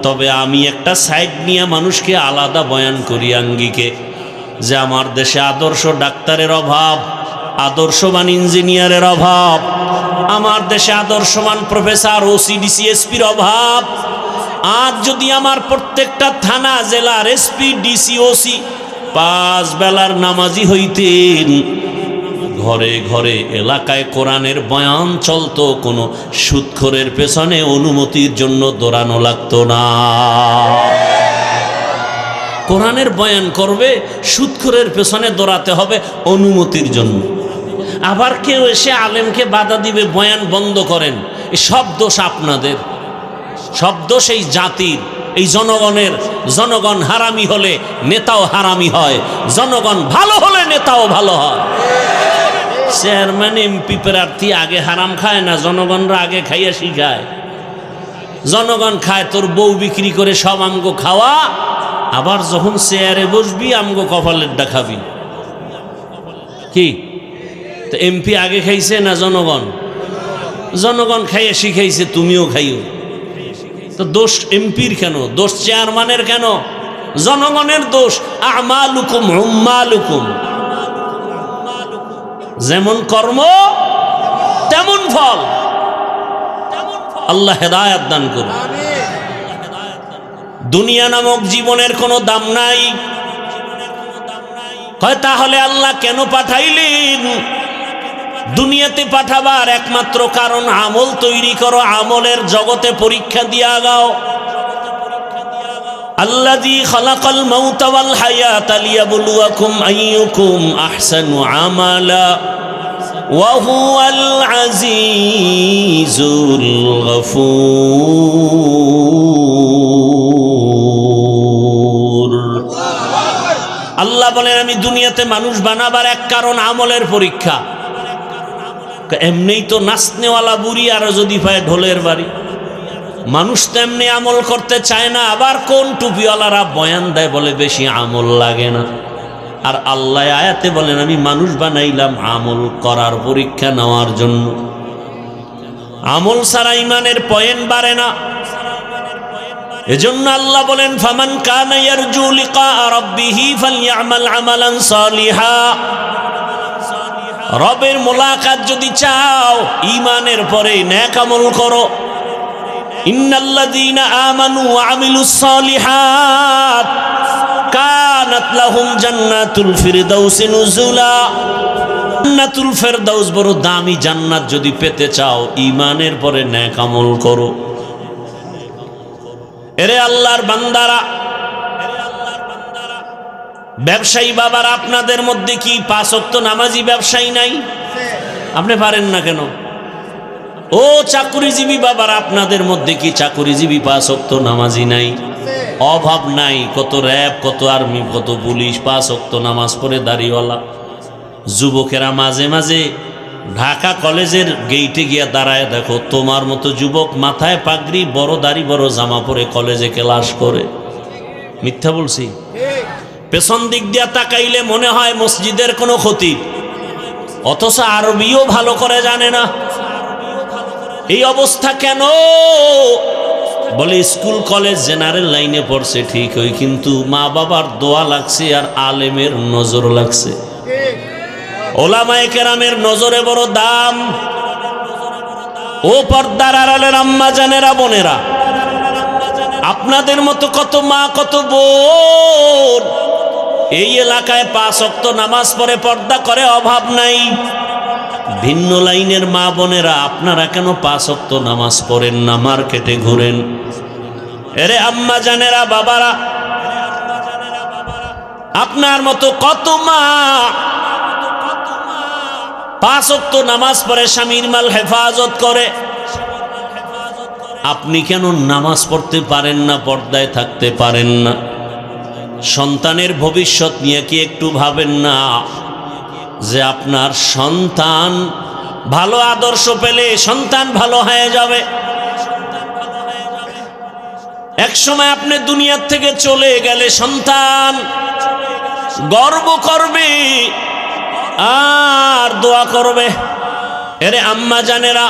তবে আমি একটা সাইড নিয়ে মানুষকে আলাদা বয়ান করি আঙ্গিকে, যে আমার দেশে আদর্শ ডাক্তারের অভাব, আদর্শবান ইঞ্জিনিয়ারের অভাব, আমার দেশে আদর্শবান প্রফেসর, ওসি, ডিসি, এসপির অভাব। আজ যদি আমার প্রত্যেকটা থানা, জেলার এসপি, ডিসি, ওসি 5 বেলার নামাজি হইতেন, ঘরে ঘরে এলাকায় কোরআনের বয়ান চলতো, কোনো সুদখোরের পেছনে অনুমতির জন্য দৌড়ানো লাগতো না। কোরআনের বয়ান করবে, সুদখোরের পেছনে দৌড়াতে হবে অনুমতির জন্য। আবার কেউ এসে আলেমকে বাধা দিবে, বয়ান বন্ধ করেন। এই সব দোষ আপনাদের, সব দোষ এই জাতির, এই জনগণের। জনগণ হারামি হলে নেতাও হারামি হয়, জনগণ ভালো হলে নেতাও ভালো হয়। চেয়ারম্যান, এমপি প্রার্থী আগে হারাম খায় না, জনগণরা আগে খাইয়া শিখায়। জনগণ খায়, তোর বউ বিক্রি করে সব আমগো খাওয়া, আবার যখন চেয়ারে বসবি আমগো কপালেরটা খাবি। কি তো এমপি আগে খাইছে না জনগণ? জনগণ খাইয়ে শিখাইছে, তুমিও খাইও। তো দোষ এমপির কেন? দোষ চেয়ারম্যানের কেন? জনগণের দোষ। আমালুকুম উম্মালুকুম, যেমন কর্ম তেমন ফল। আল্লাহ হেদায়েত দান করুন। দুনিয়া নামক জীবনের কোনো দাম নাই। কয় তাহলে আল্লাহ কেন পাঠাইলেন? দুনিয়াতে পাঠাবার একমাত্র কারণ আমল তৈরি করো, আমলের জগতে পরীক্ষা দিয়া গাও। আল্লাযী খালাকাল মাউতা ওয়াল হায়াতা লিয়াবলুয়াকুম আইয়ুকুম আহসানু আমালা ওয়া হুয়াল আজিজুল গফুর। আল্লাহ বলেন আমি দুনিয়াতে মানুষ বানাবার এক কারণ আমলের পরীক্ষা। এমনিই তো নাচনেওয়ালা বুড়ি, আর যদি পায় ঢোলের বাড়ি। মানুষ তো এমনি আমল করতে চায় না। আবার কোন টুপিওয়ালারা বয়ান দেয়, বলে বেশি আমল লাগে না। আর আল্লাহ আয়াতে বলেন আমি মানুষ বানাইলাম আমল করার, পরীক্ষা নেওয়ার জন্য। আমল ছাড়া ইমানের পয়েন্ট বাড়ে না। এজন্য আল্লাহ বলেন ফামান কানা ইয়ারজু লিকা রাব্বিহি ফালইআমাল আমালান সালিহা। রবের মোলাকাত যদি চাও, ইমানের পরে নেক আমল করো। ইন্নাল্লাযীনা আমানু ওয়া আমিলুস সালিহাত কানাত লাহুম জান্নাতুল ফিরদাউসি নুজুলা। জান্নাতুল ফিরদাউস বড় দামি জান্নাত। যদি পেতে চাও, ইমানের পরে নেক আমল করো। এরে আল্লাহর বান্দারা, ব্যবসায়ী বাবার, আপনাদের মধ্যে কি 5 ওয়াক্ত নামাজি ব্যবসায়ী নাই? আপনি পারেন না কেন? ও চাকুরিজীবী বাবার, আপনাদের মধ্যে কি চাকুরিজীবী 5 ওয়াক্ত নামাজি নাই? অভাব নাই। কত র্যাব, কত আর্মি, কত পুলিশ 5 ওয়াক্ত নামাজ পড়ে দাড়িওয়ালা। যুবকেরা মাঝে মাঝে ঢাকা কলেজের গেইটে গিয়া দাঁড়ায় দেখো, তোমার মতো যুবক মাথায় পাগড়ি, বড় দাড়ি, বড় জামা পরে কলেজে ক্লাস করে। মিথ্যা বলছি? পেছন দিক দিয়া তাকাইলে মনে হয় মসজিদের কোনো খতিব, অথচ আরবিও ভালো করে জানে না। এই অবস্থা কেন? বলে স্কুল কলেজ জেনারেল লাইনে পড়ছে ঠিকই, কিন্তু মা বাবার দোয়া লাগছে আর আলেমের নজর লাগছে। ওলামায়ে কেরামের নজরে বড় দাম। ও পর্দার আড়ালের আম্মা জানেরা, বোনেরা, আপনাদের মতো কত মা, কত বোন এই এলাকায় 5 ওয়াক্ত নামাজ পড়ে, পর্দা করে, অভাব নাই। ভিন্ন লাইনের মা বোনেরা, আপনারা কেন 5 ওয়াক্ত নামাজ পড়েন না? মার্কেটে ঘুরেন। এরে আম্মা জানেরা, বাবারা, আপনার মতো কত মা 5 ওয়াক্ত নামাজ পড়ে, স্বামীর মাল হেফাজত করে। আপনি কেন নামাজ পড়তে পারেন না, পর্দায় থাকতে পারেন না? সন্তানের ভবিষ্যৎ নিয়ে কি একটু ভাবেন না যে আপনার সন্তান ভালো আদর্শ পেলে সন্তান ভালো হয়ে যাবে? এক সময় আপনি দুনিয়ার থেকে চলে গেলে সন্তান গর্ব করবে আর দোয়া করবে। এরে আম্মা জানেরা,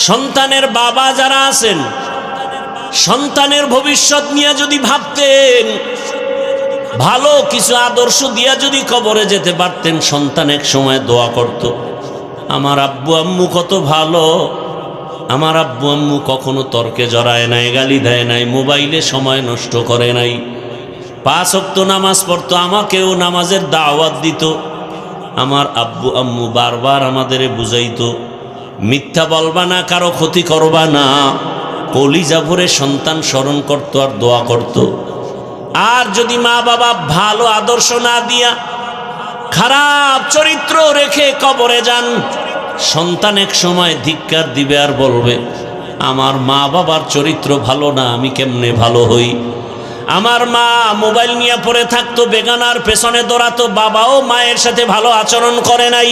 সন্তানের বাবা যারা আছেন, সন্তানের ভবিষ্যৎ নিয়ে যদি ভাবতেন, ভালো কিছু আদর্শ দিয়া যদি কবরে যেতে পারতেন, সন্তান এক সময় দোয়া করত, আমার আব্বু আম্মু কত ভালো, আমার আব্বু আম্মু কখনো তর্কে জড়ায় নাই, গালি দেয় নাই, মোবাইলে সময় নষ্ট করে নাই, 5 ওয়াক্ত নামাজ পড়তো, আমাকেও নামাজের দাওয়াত দিত। আমার আব্বু আম্মু বারবার আমাদের বুঝাইতো, মিথ্যা বলবা না, কারো ক্ষতি করবা না। কলিজা ভরে সন্তান স্মরণ করত আর দোয়া করত। আর যদি মা বাবা ভালো আদর্শ না দিয়া খারাপ চরিত্র রেখে কবরে যান, সন্তান এক সময় ধিক্কার দিবে আর বলবে, আমার মা বাবার চরিত্র ভালো না, আমি কেমনে ভালো হই? আমার মা মোবাইল নিয়ে পড়ে থাকতো, বেগানার পেছনে দৌড়াতো, বাবাও মায়ের সাথে ভালো আচরণ করে নাই।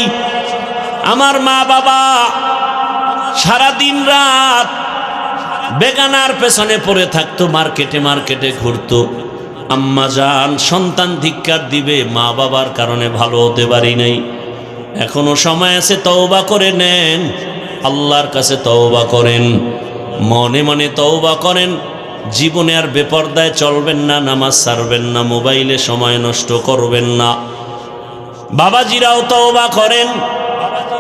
আমার মা বাবা সারা দিন রাত বেগানার পেছনে পড়ে থাকতো, মার্কেটে মার্কেটে ঘুরতো। আম্মা জান সন্তান ধিক্কার দিবে, মা বাবার কারণে ভালো হতে পারি নাই। এখনো সময় আছে, তওবা করে নেন, আল্লাহর কাছে তওবা করেন, মনে মনে তওবা করেন। জীবনে আর বেপরদায় চলবেন না, নামাজ ছাড়বেন না, মোবাইলে সময় নষ্ট করবেন না। বাবাজিরাও তওবা করেন।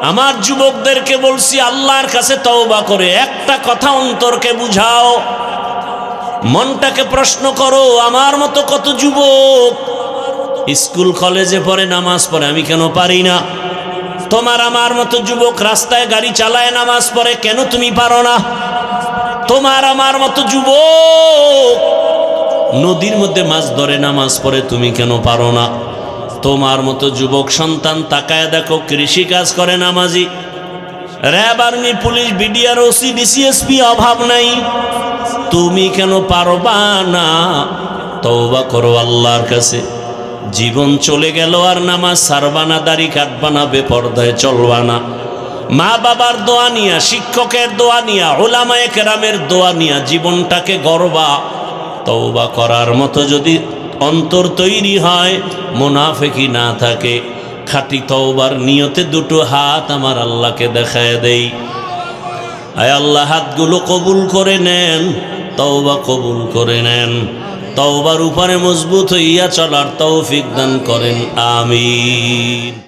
আমার যুবকদেরকে বলছি, আল্লাহর কাছে তওবা করে একটা কথা অন্তরকে বুঝাও, মনটাকে প্রশ্ন করো, আমার মতো কত যুবক স্কুল কলেজে পড়ে, নামাজ পড়ে, আমি কেন পারি না? তোমার আমার মতো যুবক রাস্তায় গাড়ি চালায়, নামাজ পড়ে, কেন তুমি পারো না? তোমার আমার মতো যুবক নদীর মধ্যে মাছ ধরে, নামাজ পড়ে, তুমি কেন পারো না? তোমার মতো যুবক সন্তান তাকায় দেখো, কৃষি কাজ করে, নামাজি, RAB, army, police, BDR, OC, DC SP, অভাব নাই, তুমি কেন পারবা না? তওবা করো আল্লাহর কাছে। জীবন চলে গেল আর নামাজ ছাড়বা না, দাড়ি কাটবা না, বেপরদায় চলবা না। মা বাবার দোয়া নিয়া, শিক্ষকের দোয়া নিয়া, উলামায়ে কেরামের দোয়া নিয়া জীবনটাকে গড়বা। তওবা করার মতো যদি অন্তর তৈরি হয়, মুনাফিকি না থাকে, খাঁটি তওবার নিয়তে দুটো হাত আমার আল্লাহকে দেখায় দেই। আয় আল্লাহ, হাতগুলো কবুল করে নেন, তওবা কবুল করে নেন, তওবার উপরে মজবুত হইয়া চলার তৌফিক দান করেন, আমিন।